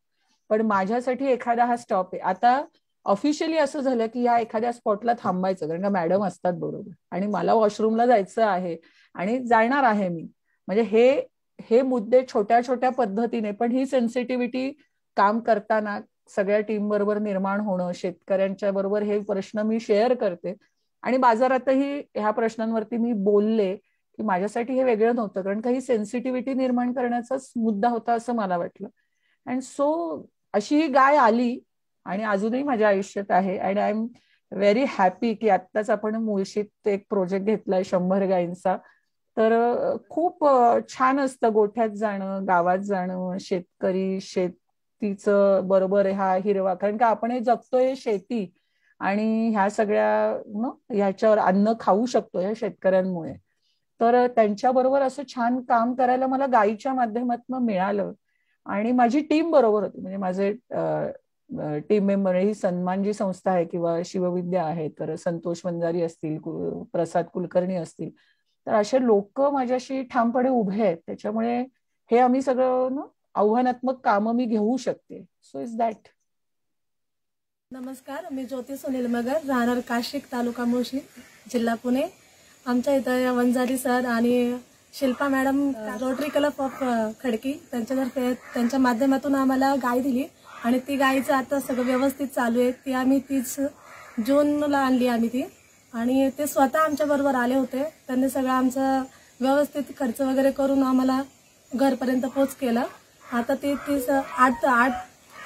पण माझ्यासाठी एखादा हा स्टॉप आहे. आता ऑफिशियली असं झालं की या एखाद्या स्पॉटला थांबायचं, कारण का मॅडम असतात बरोबर आणि मला वॉशरूमला जायचं आहे आणि जाणार आहे मी. म्हणजे हे मुद्दे छोट्या छोट्या पद्धतीने, पण ही सेन्सिटिव्हिटी काम करताना सगळ्या टीम बरोबर निर्माण होणं, शेतकऱ्यांच्या बरोबर हे प्रश्न मी शेअर करते आणि बाजारातही ह्या प्रश्नांवरती मी बोलले की माझ्यासाठी हे वेगळं नव्हतं, कारण काही सेन्सिटिव्हिटी निर्माण करण्याचाच मुद्दा होता असं मला वाटलं. अँड सो अशी ही गाय आली आणि अजूनही माझ्या आयुष्यात आहे. And I am very happy की आत्ताच आपण मुळशीत एक प्रोजेक्ट घेतलाय 100 गायींचा. तर खूप छान असतं गोठ्यात जाणं, गावात जाणं, शेतकरी शेतीचं बरोबर हा हिरवा, कारण का आपण हे जगतोय शेती आणि ह्या सगळ्या ह्याच्यावर अन्न खाऊ शकतो या शेतकऱ्यांमुळे. तर त्यांच्याबरोबर असं छान काम करायला मला गायीच्या माध्यमातून मिळालं आणि माझी टीम बरोबर होती. म्हणजे माझे टीम मेंबर, ही सन्मानजी संस्था आहे किंवा शिवविद्या आहे, तर संतोष वंजारी असतील, प्रसाद कुलकर्णी असतील, तर असे लोक माझ्याशी ठामपणे उभे आहेत. त्याच्यामुळे हे आम्ही सगळं आव्हानात्मक कामं मी घेऊ शकते. So is that.
नमस्कार, मी ज्योती सुनील मगर, राहणार काशिक, तालुका मुळशी, जिल्हा पुणे. आमच्या इथं वंजारी सर आणि Shilpa madam rotary club of Khadki त्यांच्या माध्यमातून आम्हाला गाय दिली आणि ती गाईचं आता सगळं व्यवस्थित चालू आहे. ती आम्ही 30 जूनला आणली आम्ही ती, आणि ते स्वतः आमच्या बरोबर आले होते. त्यांनी सगळं आमचं व्यवस्थित खर्च वगैरे करून आम्हाला घरपर्यंत पोच केला. आता ती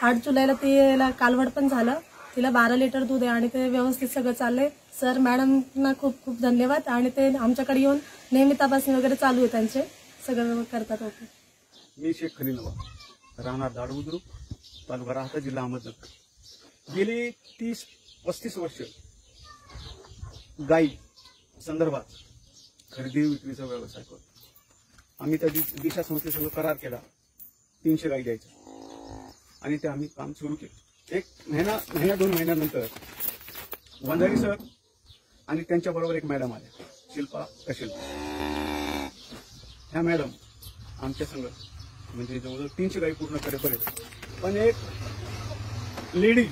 8 जुलैला ती कालवड पण झालं. तिला 12 लिटर दूध आहे आणि ते व्यवस्थित सगळं चाललंय. सर मॅडमना खूप खूप धन्यवाद. आणि ते आमच्याकडे येऊन नेहमी तपासणी वगैरे चालू आहे, त्यांचे सगळं करतात होते.
मी शेख खलील नवाब, राहणार दाड बुद्रुक, तालुका राहता, जिल्हा अहमदनगर. गेली 30-35 वर्ष गाई संदर्भात खरेदी विक्रीचा व्यवसाय करतो. आम्ही त्या दिशा संस्थेसंग करार केला 300 गाई द्यायच्या, आणि ते आम्ही काम सुरू केलं. 1-2 महिन्यानंतर वंजारी सर आणि त्यांच्याबरोबर एक मॅडम आल्या, शिल्पा कशेल. ह्या मॅडम आमच्या संघ म्हणजे जवळजवळ 300 गाई पूर्ण करेपर्यंत, पण एक लेडीज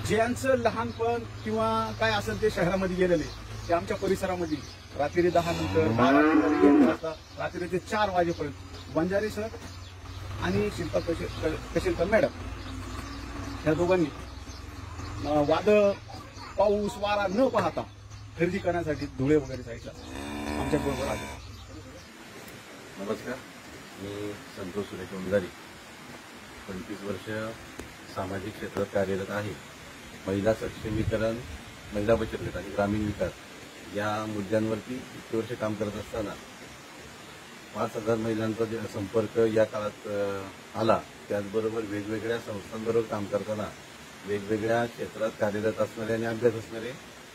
ज्यांचं लहानपण किंवा काय असेल ते शहरामध्ये गेलेले, ते आमच्या परिसरामध्ये रात्री 10 नंतर 12 1 वाजता रात्री ते 4 वाजेपर्यंत वंजारी सर आणि शिल्पा कशेलकर मॅडम ह्या दोघांनी वादळ, पाऊस, वारा न पाहता खरेदी करण्यासाठी धुळे वगैरे जायचा आमच्या बरोबर आले.
नमस्कार, मी संतोष सुरेश वंजारी. 25 वर्ष सामाजिक क्षेत्रात कार्यरत आहे. महिला सक्षमीकरण, महिला बचत गट आणि ग्रामीण विकास या मुद्द्यांवरती इतकी वर्ष काम करत असताना 5,000 महिलांचा संपर्क या काळात आला. त्याचबरोबर वेगवेगळ्या संस्थांबरोबर काम करताना वेगवेगळ्या क्षेत्रात कार्यरत असणारे आणि अभ्यास असणारे,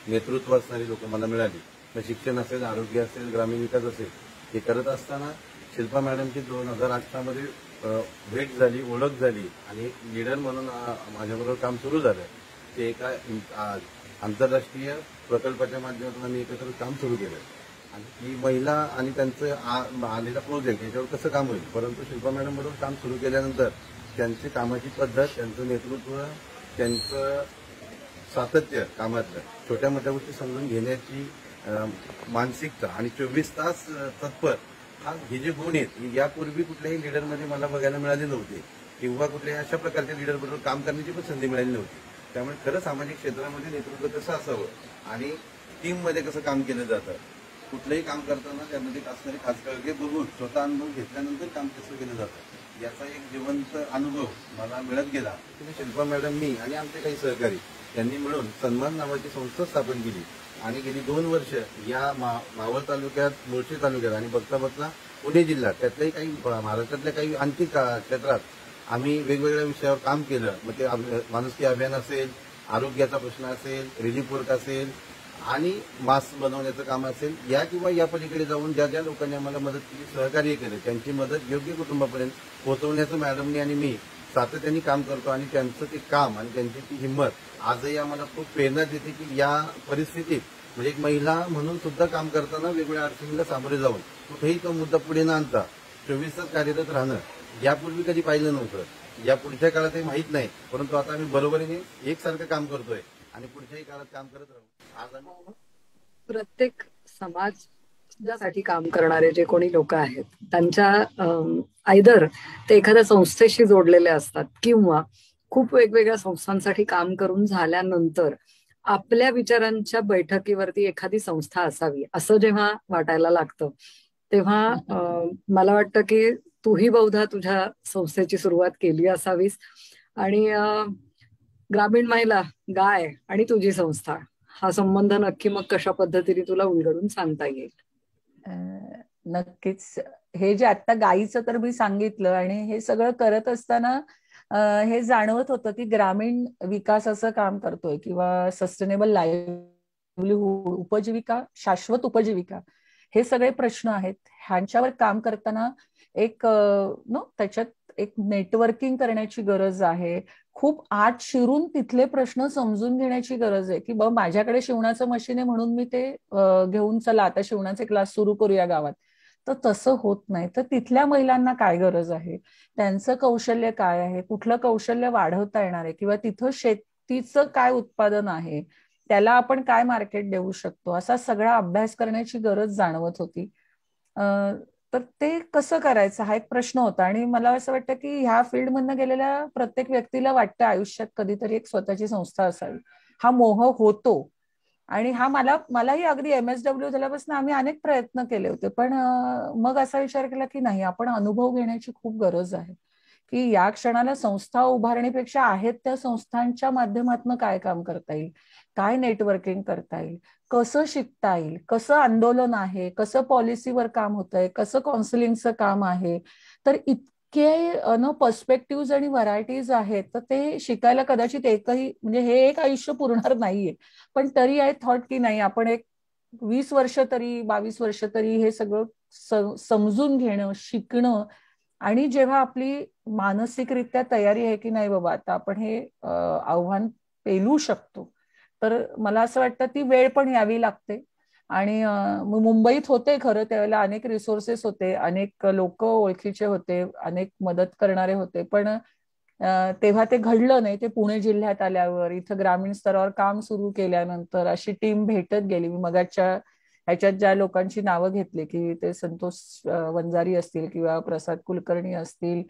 नेतृत्व असणारी लोक मला मिळाली. मग शिक्षण असेल, आरोग्य असेल, ग्रामीण विकास असेल, हे करत असताना शिल्पा मॅडमची 2008 मध्ये भेट झाली, ओळख झाली, आणि एक लीडर म्हणून माझ्याबरोबर काम सुरू झालं. ते एका आंतरराष्ट्रीय प्रकल्पाच्या माध्यमातून आम्ही एकत्र काम सुरू केलं. आणि ही महिला आणि त्यांचं आलेला प्रोजेक्ट याच्यावर कसं काम होईल. परंतु शिल्पा मॅडम बरोबर काम सुरू केल्यानंतर त्यांची कामाची पद्धत, त्यांचं नेतृत्व, त्यांचं सातत्य कामातलं, छोट्या मोठ्या गोष्टी समजून घेण्याची मानसिकता आणि 24 तास तत्पर, हे जे गुण आहेत यापूर्वी कुठल्याही लीडरमध्ये मला बघायला मिळाले नव्हते, किंवा कुठल्याही अशा प्रकारच्या लीडर बरोबर काम करण्याची पण संधी मिळाली नव्हती. त्यामुळे खरं सामाजिक क्षेत्रामध्ये नेतृत्व कसं असावं आणि टीममध्ये कसं काम केलं जातं, कुठलंही काम करताना त्यामध्ये असणारी खास काळजी बघून स्वतः अनुभव घेतल्यानंतर काम कसं केलं जातं याचा एक जिवंत अनुभव मला मिळत गेला. शिल्पा मॅडम, मी आणि आमचे काही सहकारी यांनी मिळून सन्मान नावाची संस्था स्थापन केली. आणि गेली 2 वर्ष या मावळ तालुक्यात, मुळशी तालुक्यात आणि बघता बघता पुणे जिल्ह्यात, त्यातल्याही काही महाराष्ट्रातल्या काही आणखी क्षेत्रात आम्ही वेगवेगळ्या विषयावर काम केलं. मग ते माणुसकी अभियान असेल, आरोग्याचा प्रश्न असेल, रिलीफ वर्क असेल, आणि मास्क बनवण्याचं काम असेल, या किंवा या पलीकडे जाऊन ज्या ज्या लोकांनी आम्हाला मदत केली, सहकार्य केलं, त्यांची मदत योग्य कुटुंबापर्यंत पोहोचवण्याचं मॅडमनी आणि मी सातत्याने काम करतो. आणि त्यांचं ते काम आणि त्यांची ती हिंमत आजही आम्हाला खूप प्रेरणा देते की या परिस्थितीत म्हणजे एक महिला म्हणून सुद्धा काम करताना वेगवेगळ्या अडचणीला सामोरे जाऊन कुठेही तो मुद्दा पुढे न आणता 24 तास कार्यरत राहणं यापूर्वी कधी पाहिलं नव्हतं. या पुढच्या काळातही माहीत नाही, परंतु आता आम्ही बरोबरीने एकसारखं काम करतोय आणि पुढच्याही काळात काम करत राहू. आज आम्ही
प्रत्येक समाजासाठी काम करणारे जे कोणी लोक आहेत त्यांच्या आयदर ते एखाद्या संस्थेशी जोडलेले असतात किंवा खूप वेगवेगळ्या संस्थांसाठी काम करून झाल्यानंतर आपल्या विचारांच्या बैठकीवरती एखादी संस्था असावी असं जेव्हा वाटायला लागतं तेव्हा मला वाटतं की तूही बहुधा तुझ्या संस्थेची सुरुवात केली असावीस. आणि ग्रामीण महिला, गाय आणि तुझी संस्था हा संबंध नक्की मग कशा पद्धतीने तुला उलगडून सांगता येईल?
नक्कीच. हे जे आता गायीचं तर मी सांगितलं, आणि हे सगळं करत असताना हे जाणवत होतं की ग्रामीण विकासाचं काम करतोय किंवा सस्टेनेबल लाईव्हलीहूड, उपजीविका, शाश्वत उपजीविका, हे सगळे प्रश्न आहेत. ह्यांच्यावर काम करताना एक त्याच्यात एक नेटवर्किंग करण्याची गरज आहे. खूप आत शिरून तिथले प्रश्न समजून घेण्याची गरज आहे की माझ्याकडे शिवणाचं मशीन आहे म्हणून मी ते घेऊन चला आता शिवणाचे क्लास सुरू करूया गावात. तर तसं होत नाही. तर तिथल्या महिलांना काय गरज आहे, त्यांचं कौशल्य काय आहे, कुठलं कौशल्य वाढवता येणार आहे, किंवा तिथं शेतीचं काय उत्पादन आहे, त्याला आपण काय मार्केट देऊ शकतो, असा सगळा अभ्यास करण्याची गरज जाणवत होती. तर ते कसं करायचं हा एक प्रश्न होता. आणि मला असं वाटतं की ह्या फील्डमधनं गेलेल्या प्रत्येक व्यक्तीला वाटतं आयुष्यात कधीतरी एक स्वतःची संस्था असावी. हा मोह होतो. आणि हा मलाही अगदी MSW झाल्यापासून आम्ही अनेक प्रयत्न केले होते. पण मग असा विचार केला की नाही, आपण अनुभव घेण्याची खूप गरज आहे. की या क्षणाला संस्था उभारण्यापेक्षा आहेत त्या संस्थांच्या माध्यमातून काय काम करता येईल, काय नेटवर्किंग करता येईल, कसं शिकता येईल, कसं आंदोलन आहे, कसं पॉलिसीवर काम होतंय, कसं काउन्सिलिंगचं काम आहे. तर इतके पर्स्पेक्टिव्ह आणि व्हरायटीज आहेत. तर ते शिकायला कदाचित एकही म्हणजे हे एक आयुष्य पुरणार नाहीये. पण तरी आय थॉट की नाही, आपण एक 20 वर्ष तरी 22 वर्ष तरी हे सगळं समजून घेणं, शिकणं. आणि जेव्हा आपली मानसिकरित्या तयारी आहे की नाही बाबा आता आपण हे आव्हान पेलू शकतो, तर मला असं वाटतं ती वेळ पण यावी लागते. आणि मुंबईत होते खरं त्यावेळेला अनेक रिसोर्सेस होते, अनेक लोक ओळखीचे होते, अनेक मदत करणारे होते. पण तेव्हा ते घडलं नाही. ते पुणे जिल्ह्यात आल्यावर, इथं ग्रामीण स्तरावर काम सुरू केल्यानंतर अशी टीम भेटत गेली. मी मगाच्या ह्याच्यात ज्या लोकांची नावं घेतली की ते संतोष वंजारी असतील किंवा प्रसाद कुलकर्णी असतील,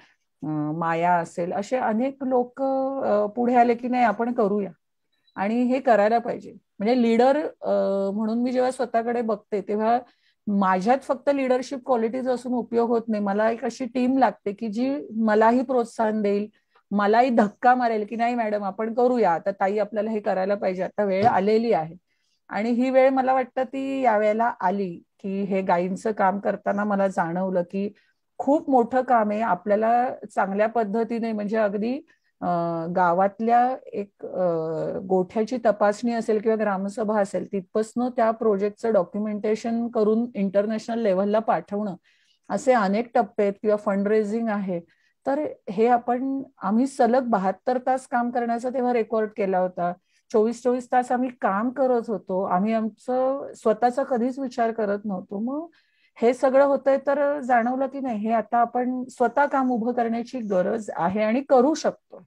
माया असेल, असे अनेक लोक पुढे आले की नाही आपण करूया आणि हे करायला पाहिजे. म्हणजे लीडर म्हणून मी जेव्हा स्वतःकडे बघते तेव्हा माझ्यात फक्त लिडरशिप क्वालिटीज असून उपयोग होत नाही. मला एक अशी टीम लागते की जी मलाही प्रोत्साहन देईल, मलाही धक्का मारेल की नाही मॅडम आपण करूया, आता ताई आपल्याला हे करायला पाहिजे, आता वेळ आलेली आहे. आणि ही वेळ मला वाटतं ती यावेळेला आली की हे गायींचं काम करताना मला जाणवलं की खूप मोठं काम आहे. आपल्याला चांगल्या पद्धतीने म्हणजे अगदी गावातल्या एक गोठ्याची तपासणी असेल किंवा ग्रामसभा असेल तिथपासनं त्या प्रोजेक्टचं डॉक्युमेंटेशन करून इंटरनॅशनल लेव्हलला पाठवणं, असे अनेक टप्पे आहेत किंवा फंड रेझिंग आहे. तर हे आम्ही सलग 72 तास काम करण्याचा तेव्हा रेकॉर्ड केला होता. 24-24 तास आम्ही काम करत होतो. आम्ही आमचं स्वतःचा कधीच विचार करत नव्हतो. मग हे सगळं होतंय तर जाणवलं की नाही हे आता आपण स्वतः काम उभं करण्याची गरज आहे आणि करू शकतो.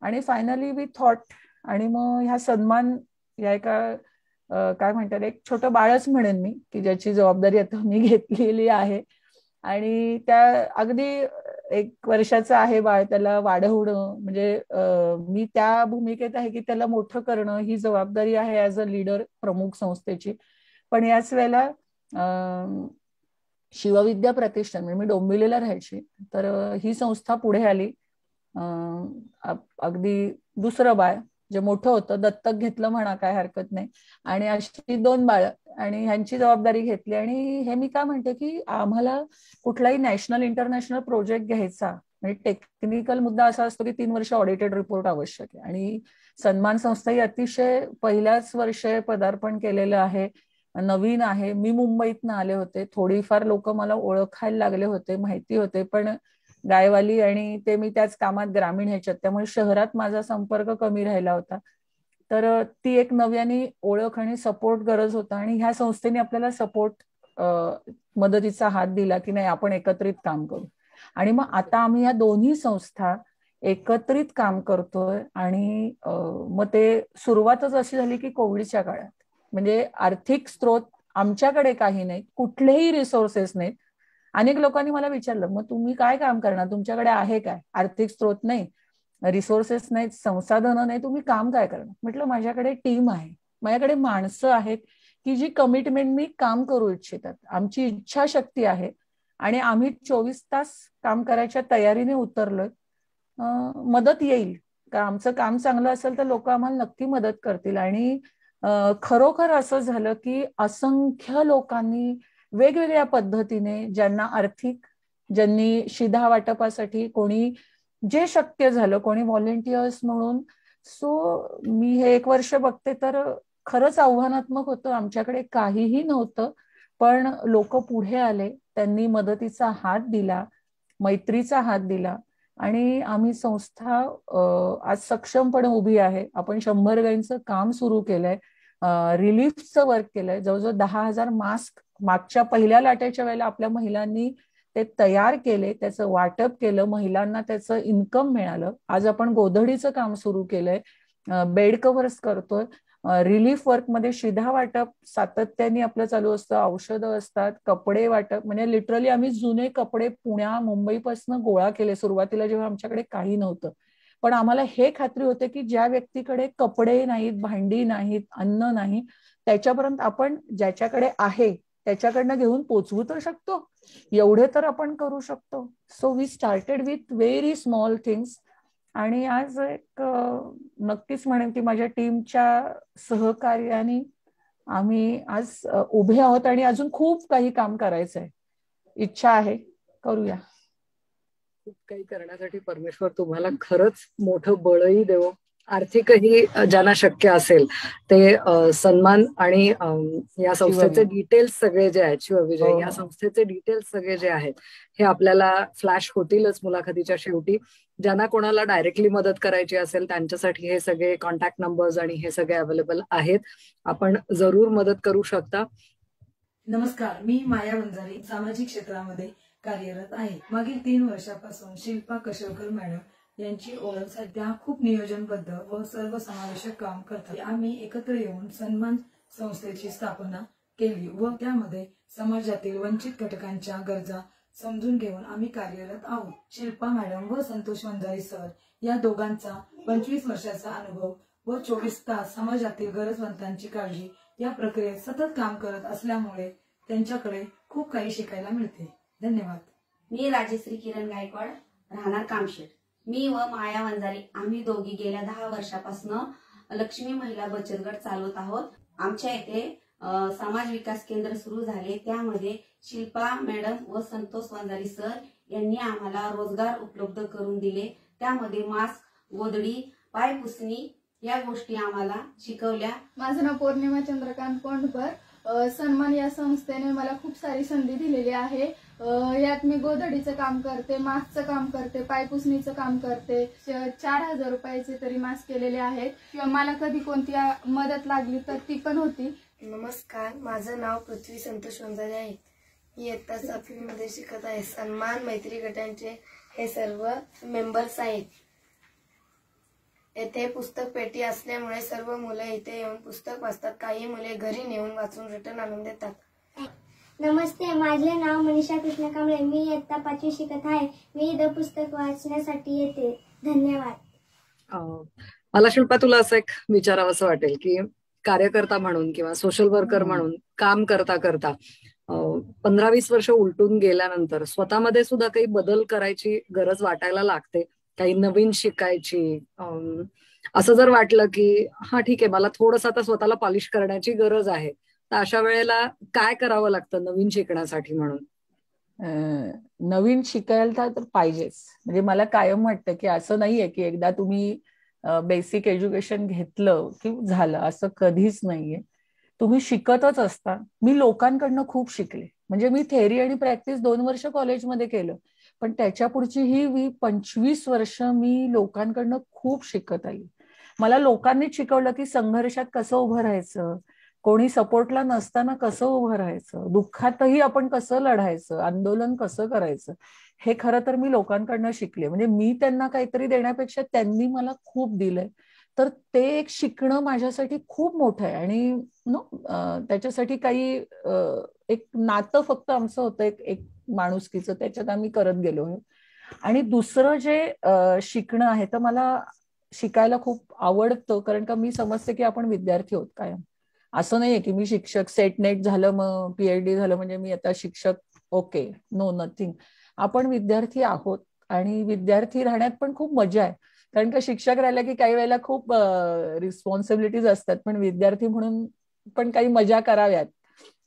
आणि फायनली वी थॉट, आणि मग ह्या सन्मान या एका काय म्हणतात एक छोटं बाळच म्हणेन मी की ज्याची जबाबदारी आता मी घेतलेली आहे. आणि त्या अगदी 1 वर्षाचं आहे बाळ, त्याला वाढवणं म्हणजे मी त्या भूमिकेत आहे की त्याला मोठं करणं ही जबाबदारी आहे ऍज अ लीडर प्रमुख संस्थेची. पण याच वेळेला शिवविद्या प्रतिष्ठान म्हणजे मी डोंबिवलीला राहायची, तर ही संस्था पुढे आली. अगदी दुसरं बाळ जे मोठं होतं दत्तक घेतलं म्हणा, काय हरकत नाही. आणि अशी 2 बाळ आणि ह्यांची जबाबदारी घेतली. आणि हे मी काय म्हणते की आम्हाला कुठलाही नॅशनल इंटरनॅशनल प्रोजेक्ट घ्यायचा म्हणजे टेक्निकल मुद्दा असा असतो की 3 वर्ष ऑडिटेड रिपोर्ट आवश्यक आहे. आणि सन्मान संस्था ही अतिशय पहिल्याच वर्षे पदार्पण केलेलं आहे, नवीन आहे. मी मुंबईतनं आले होते, थोडीफार लोक मला ओळखायला लागले होते, माहिती होते. पण गायवाली आणि ते मी त्याच कामात ग्रामीण ह्याच्यात, त्यामुळे शहरात माझा संपर्क कमी राहिला होता. तर ती एक नव्याने ओळख आणि सपोर्ट गरज होता. आणि ह्या संस्थेने आपल्याला सपोर्ट मदतीचा हात दिला की नाही आपण एकत्रित काम करू. आणि मग आता आम्ही या दोन्ही संस्था एकत्रित काम करतोय. आणि मग ते सुरुवातच अशी झाली की कोविडच्या काळात, म्हणजे आर्थिक स्रोत आमच्याकडे काही नाहीत, कुठलेही रिसोर्सेस नाहीत. अनेक लोकांनी मला विचारलं मग तुम्ही काय काम करणार, तुमच्याकडे आहे काय, आर्थिक स्रोत नाही, रिसोर्सेस नाहीत, संसाधनं नाही, तुम्ही काम काय करणार. म्हटलं माझ्याकडे टीम आहे, माझ्याकडे माणसं आहेत की जी कमिटमेंट मी काम करू इच्छितात, आमची इच्छाशक्ती आहे आणि आम्ही 24 तास काम करायच्या तयारीने उतरलोय. मदत येईल का, आमचं काम चांगलं असेल तर लोक आम्हाला नक्की मदत करतील. आणि खरोखर असं झालं की असंख्य लोकांनी वेगवेगळ्या पद्धतीने, ज्यांना आर्थिक, ज्यांनी शिधा वाटपासाठी, कोणी जे शक्य झालं, कोणी व्हॉलेंटियर्स म्हणून. सो मी हे 1 वर्ष बघते तर खरंच आव्हानात्मक होतं, आमच्याकडे काहीही नव्हतं. पण लोक पुढे आले, त्यांनी मदतीचा हात दिला, मैत्रीचा हात दिला. आणि आम्ही संस्था आज सक्षमपणे उभी आहे. आपण 100 गायींचं काम सुरू केलंय, रिलीफचं वर्क केलंय, जवळजवळ 10,000 मास्क मागच्या पहिल्या लाटेच्या वेळेला आपल्या महिलांनी ते तयार केले, त्याचं वाटप केलं, महिलांना त्याचं इन्कम मिळालं. आज आपण गोधडीचं काम सुरू केलंय, बेड कव्हर्स करतोय. रिलीफ वर्कमध्ये शिधा वाटप सातत्याने आपलं चालू असतं, औषधं असतात, कपडे वाटप, म्हणजे लिटरली आम्ही जुने कपडे मुंबईपासून गोळा केले सुरुवातीला जेव्हा आमच्याकडे काही नव्हतं. पण आम्हाला हे खात्री होते की ज्या व्यक्तीकडे कपडे नाहीत, भांडी नाहीत, अन्न नाही, त्याच्यापर्यंत आपण ज्याच्याकडे आहे त्याच्याकडनं घेऊन पोचवू तर शकतो, एवढे तर आपण करू शकतो. So we started with very small things. आणि आज एक नक्कीच म्हणेन की माझ्या टीमच्या सहकार्याने आम्ही आज उभे आहोत आणि अजून खूप काही काम करायचं आहे. इच्छा आहे, करूया.
खूप काही करण्यासाठी परमेश्वर तुम्हाला खरंच मोठं बळही देवो. आर्थिकही ज्यांना शक्य असेल ते सन्मान आणि या संस्थेचे डिटेल्स सगळे जे आहेत, शिवविजय या संस्थेचे डिटेल्स सगळे जे आहेत हे आपल्याला फ्लॅश होतीलच मुलाखतीच्या शेवटी. ज्यांना कोणाला डायरेक्टली मदत करायची असेल त्यांच्यासाठी हे सगळे कॉन्टॅक्ट नंबर्स आणि हे सगळे अवेलेबल आहेत, आपण जरूर मदत करू शकता.
नमस्कार, मी माया वंजारी सामाजिक क्षेत्रामध्ये कार्यरत आहे. मागील 3 वर्षापासून शिल्पा कशेळकर मॅडम यांची ओळख सध्या खूप नियोजनबद्ध व सर्वसमावेशक काम करतात. आम्ही एकत्र येऊन सन्मान संस्थेची स्थापना केली व त्यामध्ये समाजातील वंचित घटकांच्या गरजा समजून घेऊन आम्ही कार्यरत आहोत. शिल्पा मॅडम व संतोष वंजारी सर या दोघांचा 25 वर्षाचा अनुभव व 24 तास समाजातील गरजवंतांची काळजी या प्रक्रियेत सतत काम करत असल्यामुळे त्यांच्याकडे खूप काही शिकायला मिळते. धन्यवाद.
मी राजश्री किरण गायकवाड, राहणार कामशेत. मी व माया वंजारी आम्ही दोघी गेल्या 10 वर्षापासून लक्ष्मी महिला बचत गट चालवत आहोत. आमच्या इथे समाज विकास केंद्र सुरू झाले, त्यामध्ये शिल्पा मॅडम व संतोष वंजारी सर यांनी आम्हाला रोजगार उपलब्ध करून दिले. त्यामध्ये मास्क, गोधडी, पाय पुसणी या गोष्टी आम्हाला शिकवल्या.
माझं नाव पौर्णिमा चंद्रकांत कोंडकर. सन्मान या संस्थेने मला खूप सारी संधी दिलेली आहे. यात मी गोधडीचं काम करते, मास्कचं काम करते, पायपुसणीचं काम करते. 4000 रुपयाचे तरी मास्क केलेले आहेत. किंवा मला कधी कोणती मदत लागली तर ती पण होती.
नमस्कार, माझं नाव पृथ्वी संतोष वंजारी आहे. मी इयत्ता 7वी मध्ये शिकत आहे. सन्मान मैत्री गटांचे हे सर्व मेंबर्स आहेत. येथे पुस्तक पेटी असल्यामुळे सर्व मुलं इथे येऊन पुस्तक वाचतात. काही मुले घरी नेऊन वाचून रिटर्न आणून देतात.
नमस्ते, माझे नाव मनीषा कृष्ण कांबळे. मी इयत्ता 5वी शिकत आहे. मी इथं पुस्तक वाचण्यासाठी येते. धन्यवाद.
मला शिल्पा तुला असं एक विचारावंसं वाटेल की कार्यकर्ता म्हणून किंवा सोशल वर्कर म्हणून काम करता करता 15-20 वर्ष उलटून गेल्यानंतर स्वतःमध्ये सुद्धा काही बदल करायची गरज वाटायला लागते, काही नवीन शिकायची. असं जर वाटलं की हा ठीक आहे, मला थोडंसं आता स्वतःला पॉलिश करण्याची गरज आहे, तर अशा वेळेला काय करावं लागतं नवीन शिकण्यासाठी म्हणून?
नवीन शिकायला तर पाहिजेच. म्हणजे मला कायम वाटतं की असं नाहीये की एकदा तुम्ही बेसिक एज्युकेशन घेतलं की झालं, असं कधीच नाहीये. तुम्ही शिकतच असता. मी लोकांकडनं खूप शिकले. म्हणजे मी थेअरी आणि प्रॅक्टिस 2 वर्ष कॉलेजमध्ये केलं, पण त्याच्या पुढची ही 25 वर्ष मी लोकांकडनं खूप शिकत आली. मला लोकांनीच शिकवलं की संघर्षात कसं उभं राहायचं, कोणी सपोर्टला नसताना कसं उभं राहायचं, दुःखातही आपण कसं लढायचं, आंदोलन कसं करायचं, हे खरं तर मी लोकांकडनं शिकले. म्हणजे मी त्यांना काहीतरी देण्यापेक्षा त्यांनी मला खूप दिलंय. तर ते एक शिकणं माझ्यासाठी खूप मोठं आहे. आणि त्याच्यासाठी काही एक नातं फक्त आमचं होतं एक माणुसकीचं, त्याच्यात आम्ही करत गेलो. आणि दुसरं जे शिकणं आहे तर मला शिकायला खूप आवडतं, कारण का मी समजते की आपण विद्यार्थी आहोत कायम. असं नाहीये की मी शिक्षक, सेट नेट झालं मग PhD झालं म्हणजे मी आता शिक्षक, ओके, नो, नथिंग. आपण विद्यार्थी आहोत आणि विद्यार्थी राहण्यात पण खूप मजा आहे. कारण का शिक्षक राहिला की काही वेळेला खूप रिस्पॉन्सिबिलिटीज असतात, पण विद्यार्थी म्हणून पण काही मजा कराव्यात,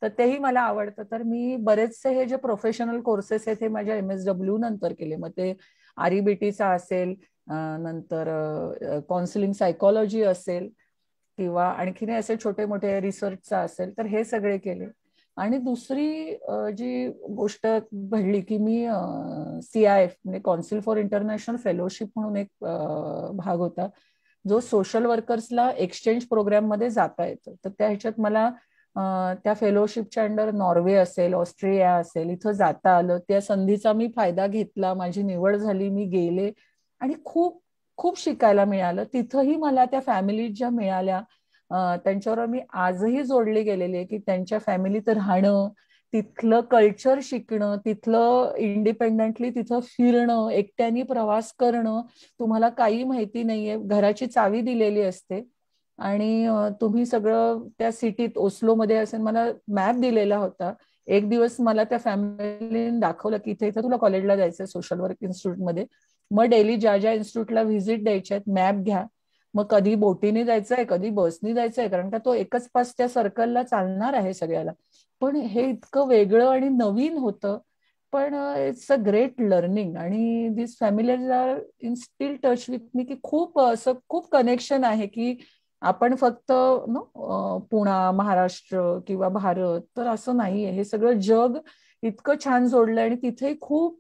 तर तेही मला आवडतं. तर मी बरेचसे हे जे प्रोफेशनल कोर्सेस आहेत हे माझ्या MSW नंतर केले. मग ते REBTचा असेल, नंतर काउन्सिलिंग सायकोलॉजी असेल, किंवा आणखीन असे छोटे मोठे रिसर्चचा असेल, तर हे सगळे केले. आणि दुसरी जी गोष्ट घडली की मी CIF म्हणजे काउन्सिल फॉर इंटरनॅशनल फेलोशिप म्हणून एक भाग होता जो सोशल वर्कर्सला एक्सचेंज प्रोग्राम मध्ये जाता येतं. तर त्या ह्याच्यात मला त्या फेलोशिपच्या अंडर नॉर्वे असेल, ऑस्ट्रेलिया असेल, इथं जाता आलं. त्या संधीचा मी फायदा घेतला, माझी निवड झाली, मी गेले आणि खूप खूप शिकायला मिळालं. तिथंही मला त्या फॅमिलीज ज्या मिळाल्या त्यांच्यावर मी आजही जोडली गेलेली आहे की त्यांच्या फॅमिलीत राहणं, तिथलं कल्चर शिकणं, तिथलं इंडिपेंडेंटली तिथं फिरणं, एकट्याने प्रवास करणं. तुम्हाला काही माहिती नाहीये, घराची चावी दिलेली असते आणि तुम्ही सगळं त्या सिटीत ओस्लोमध्ये असेल, मला मॅप दिलेला होता. एक दिवस मला त्या फॅमिलीने दाखवलं की इथे तुला कॉलेजला जायचंय सोशल वर्क इन्स्टिट्यूटमध्ये, मग डेली ज्या ज्या इन्स्टिट्यूटला व्हिजिट द्यायच्या आहेत मॅप घ्या, मग कधी बोटीने जायचंय कधी बसनी जायचंय, कारण का तो एकच पास त्या सर्कलला चालणार आहे सगळ्याला. पण हे इतकं वेगळं आणि नवीन होतं, पण इट्स अ ग्रेट लर्निंग. आणि this families are in still touch with me, की खूप असं खूप कनेक्शन आहे की आपण फक्त पुणा, महाराष्ट्र किंवा भारत तर असं नाहीये, हे सगळं जग इतकं छान जोडलंय आणि तिथे खूप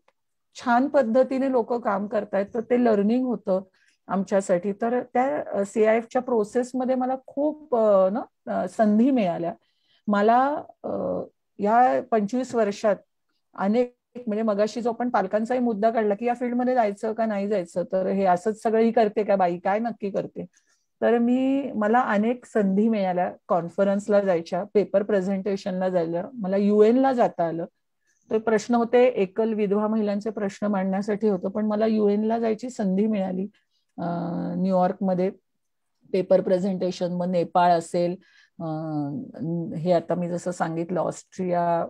छान पद्धतीने लोक काम करतायत. तर ते लर्निंग होतं आमच्यासाठी. तर त्या CIFच्या प्रोसेसमध्ये मला खूप संधी मिळाल्या. मला या 25 वर्षात अनेक, म्हणजे मगाशी जो आपण पालकांचाही मुद्दा काढला की या फील्डमध्ये जायचं का नाही जायचं, तर हे असंच सगळं ही करते का बाई, काय नक्की करते. तर मला अनेक संधी मिळाल्या कॉन्फरन्सला जायच्या, पेपर प्रेझेंटेशनला जायला, मला UN ला जाता आलं. ते प्रश्न होते एकल विधवा महिलांचे प्रश्न मांडण्यासाठी होतं, पण मला UN ला जायची संधी मिळाली. न्यूयॉर्कमध्ये पेपर प्रेझेंटेशन, मग नेपाळ असेल, हे आता मी जसं सांगितलं ऑस्ट्रिया,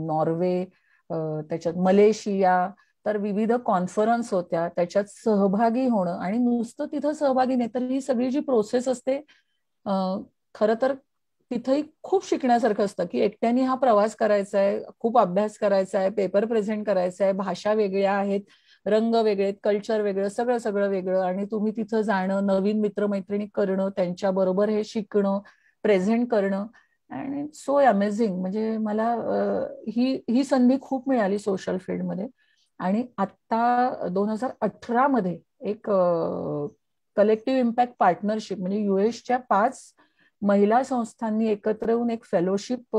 नॉर्वे, त्याच्यात मलेशिया, तर विविध कॉन्फरन्स होत्या, त्याच्यात सहभागी होणं. आणि नुसतं तिथं सहभागी नाही, तर ही सगळी जी प्रोसेस असते खरं तर तिथंही खूप शिकण्यासारखं असतं की एकट्याने हा प्रवास करायचा आहे, खूप अभ्यास करायचा आहे, पेपर प्रेझेंट करायचा आहे, भाषा वेगळ्या आहेत, रंग वेगळे, कल्चर वेगळं, सगळं सगळं वेगळं. आणि तुम्ही तिथं जाणं, नवीन मित्रमैत्रिणी करणं, त्यांच्याबरोबर हे शिकणं, प्रेझेंट करणं, आणि सो अमेझिंग. म्हणजे मला ही संधी खूप मिळाली सोशल फील्डमध्ये. आणि आता 2018 मध्ये एक कलेक्टिव्ह इम्पॅक्ट पार्टनरशिप, म्हणजे US च्या 5 महिला संस्थांनी एकत्र येऊन एक फेलोशिप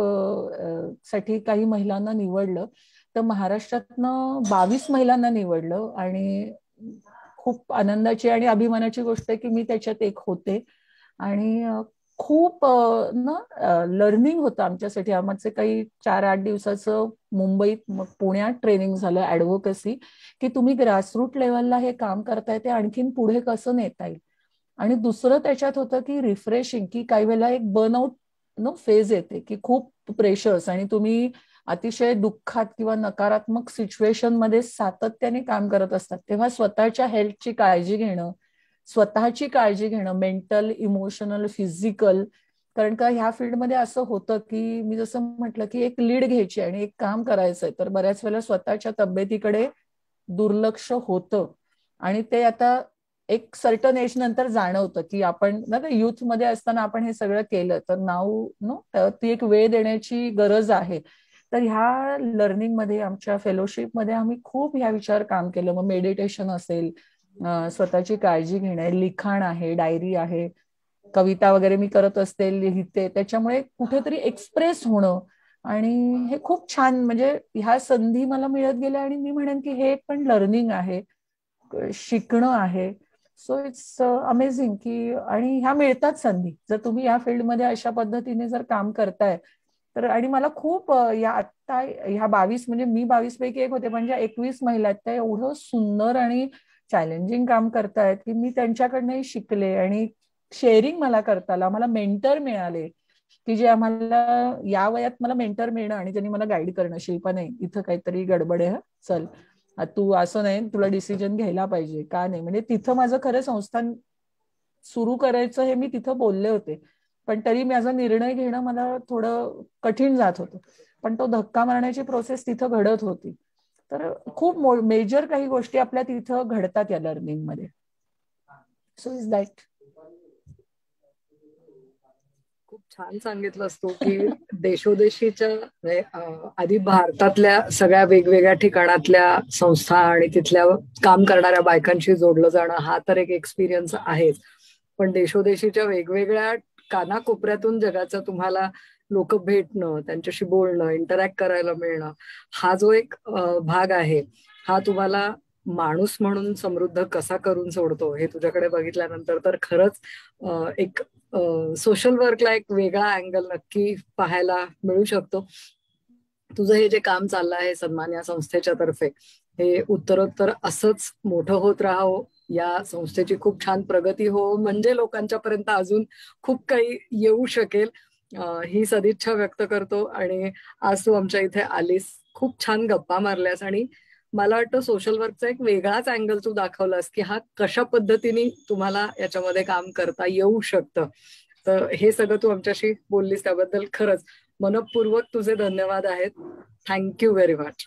साठी काही महिलांना निवडलं. तर महाराष्ट्रातनं 22 महिलांना निवडलं आणि खूप आनंदाची आणि अभिमानाची गोष्ट आहे की मी त्याच्यात एक होते. आणि खूप लर्निंग होतं आमच्यासाठी. आमचे काही 4-8 दिवसाचं मुंबईत मग पुण्यात ट्रेनिंग झालं ऍडव्होकसी, की तुम्ही ग्रासरूट लेवलला हे काम करताय ते आणखीन पुढे कसं नेता येईल. आणि दुसरं त्याच्यात होतं की रिफ्रेशिंग, की काही वेळेला एक बर्नआउट फेज येते की खूप प्रेशर्स आणि तुम्ही अतिशय दुःखात किंवा नकारात्मक सिच्युएशन मध्ये सातत्याने काम करत असतात, तेव्हा स्वतःच्या हेल्थची काळजी घेणं, स्वतःची काळजी घेणं, मेंटल, इमोशनल, फिजिकल. कारण का ह्या फील्डमध्ये असं होतं की मी जसं म्हटलं की एक लीड घ्यायची आणि एक काम करायचंय, तर बऱ्याच वेळेला स्वतःच्या तब्येतीकडे दुर्लक्ष होतं. आणि ते आता एक सर्टन एज नंतर जाणवतं की आपण युथ मध्ये असताना आपण हे सगळं केलं, तर नाव ती एक वेळ देण्याची गरज आहे. तर ह्या लर्निंग मध्ये, आमच्या फेलोशिप मध्ये आम्ही खूप ह्या विचार काम केलं. मग मेडिटेशन असेल, स्वतःची काळजी घेणे, लिखाण आहे, डायरी आहे, कविता वगैरे मी करत असते, लिहिते, त्याच्यामुळे कुठेतरी एक्सप्रेस होणं. आणि हे खूप छान, म्हणजे ह्या संधी मला मिळत गेल्या. आणि मी म्हणेन की हे पण लर्निंग आहे, शिकणं आहे. सो इट्स अमेझिंग की, आणि ह्या मिळतात संधी जर तुम्ही या फील्डमध्ये अशा पद्धतीने जर काम करताय तर. आणि मला खूप आता ह्या 22, म्हणजे मी 22 पैकी एक होते, पण ज्या 21 महिला आहेत त्या एवढं सुंदर आणि चॅलेंजिंग काम करतायत की मी त्यांच्याकडनंही शिकले. आणि शेअरिंग मला करता आलं. आम्हाला मेंटर मिळाले की जे आम्हाला या वयात मला मेंटर मिळणं आणि ज्यांनी मला गाईड करणं, शिल्पा नाही इथं काहीतरी गडबड आहे, चल तू असं नाही, तुला डिसिजन घ्यायला पाहिजे का नाही. म्हणजे तिथं माझं खरं संस्थान सुरू करायचं हे मी तिथं बोलले होते, पण तरी माझा निर्णय घेणं मला थोडं कठीण जात होतं. पण तो धक्का मारण्याची प्रोसेस तिथं घडत होती. तर खूप मेजर काही गोष्टी आपल्या तिथं घडतात या लर्निंग मध्ये. So is that.
खूप छान सांगितलंस तू की देशोदेशीच्या आधी भारतातल्या सगळ्या वेगवेगळ्या ठिकाणातल्या संस्था आणि तिथल्या काम करणाऱ्या बायकांशी जोडलं जाणं हा तर एक एक्सपिरियन्स आहेच, पण देशोदेशीच्या वेगवेगळ्या कानाकोपऱ्यातून जगाचं तुम्हाला लोक भेटणं, त्यांच्याशी बोलणं, इंटरॅक्ट करायला मिळणं, हा जो एक भाग आहे हा तुम्हाला माणूस म्हणून समृद्ध कसा करून सोडतो हे तुझ्याकडे बघितल्यानंतर तर खरंच एक सोशल वर्कला एक वेगळा अँगल नक्की पाहायला मिळू शकतो. तुझं हे जे काम चाललं आहे सन्मान या संस्थेच्या तर्फे हे उत्तरोत्तर असंच मोठं होत राहावं, या संस्थेची खूप छान प्रगती हो, म्हणजे लोकांच्या पर्यंत अजून खूप काही येऊ शकेल ही सदिच्छा व्यक्त करतो. आणि आज तू आमच्या इथे आलीस, खूप छान गप्पा मारल्यास आणि मला वाटतं सोशल वर्कचा एक वेगळाच अँगल तू दाखवलास की हा कशा पद्धतीने तुम्हाला याच्यामध्ये काम करता येऊ शकतं. तर हे सगळं तू आमच्याशी बोललीस त्याबद्दल खरंच मनपूर्वक तुझे धन्यवाद आहेत. Thank you very much.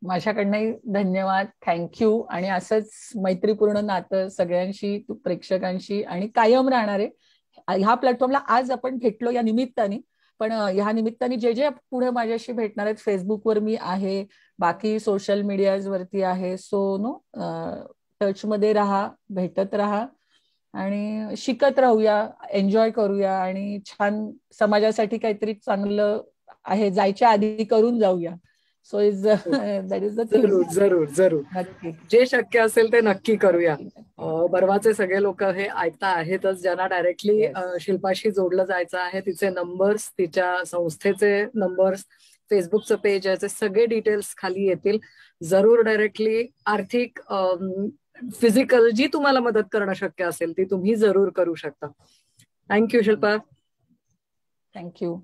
माझ्याकडनंही धन्यवाद, थँक्यू. आणि असंच मैत्रीपूर्ण नातं सगळ्यांशी, प्रेक्षकांशी आणि कायम राहणारे. ह्या प्लॅटफॉर्मला आज आपण भेटलो या निमित्ताने, पण ह्या निमित्ताने जे जे पुढे माझ्याशी भेटणार आहेत, फेसबुकवर मी आहे, बाकी सोशल मीडियावरती आहे. सो टच मध्ये राहा, भेटत राहा आणि शिकत राहूया, एन्जॉय करूया आणि छान समाजासाठी काहीतरी चांगलं आहे जायच्या आधी करून जाऊया. So is that is the thing.
जरूर जरूर जरूर जे शक्य असेल ते नक्की करूया. बर्वाचे सगळे लोक हे ऐकता आहेतच, ज्यांना डायरेक्टली शिल्पाशी जोडलं जायचं आहे. तिचे नंबर्स, तिच्या संस्थेचे नंबर्स, फेसबुकचं पेज, याचे सगळे डिटेल्स खाली येतील. जरूर डायरेक्टली आर्थिक, फिजिकल जी तुम्हाला मदत करणं शक्य असेल ती तुम्ही जरूर करू शकता. थँक्यू शिल्पा.
थँक्यू.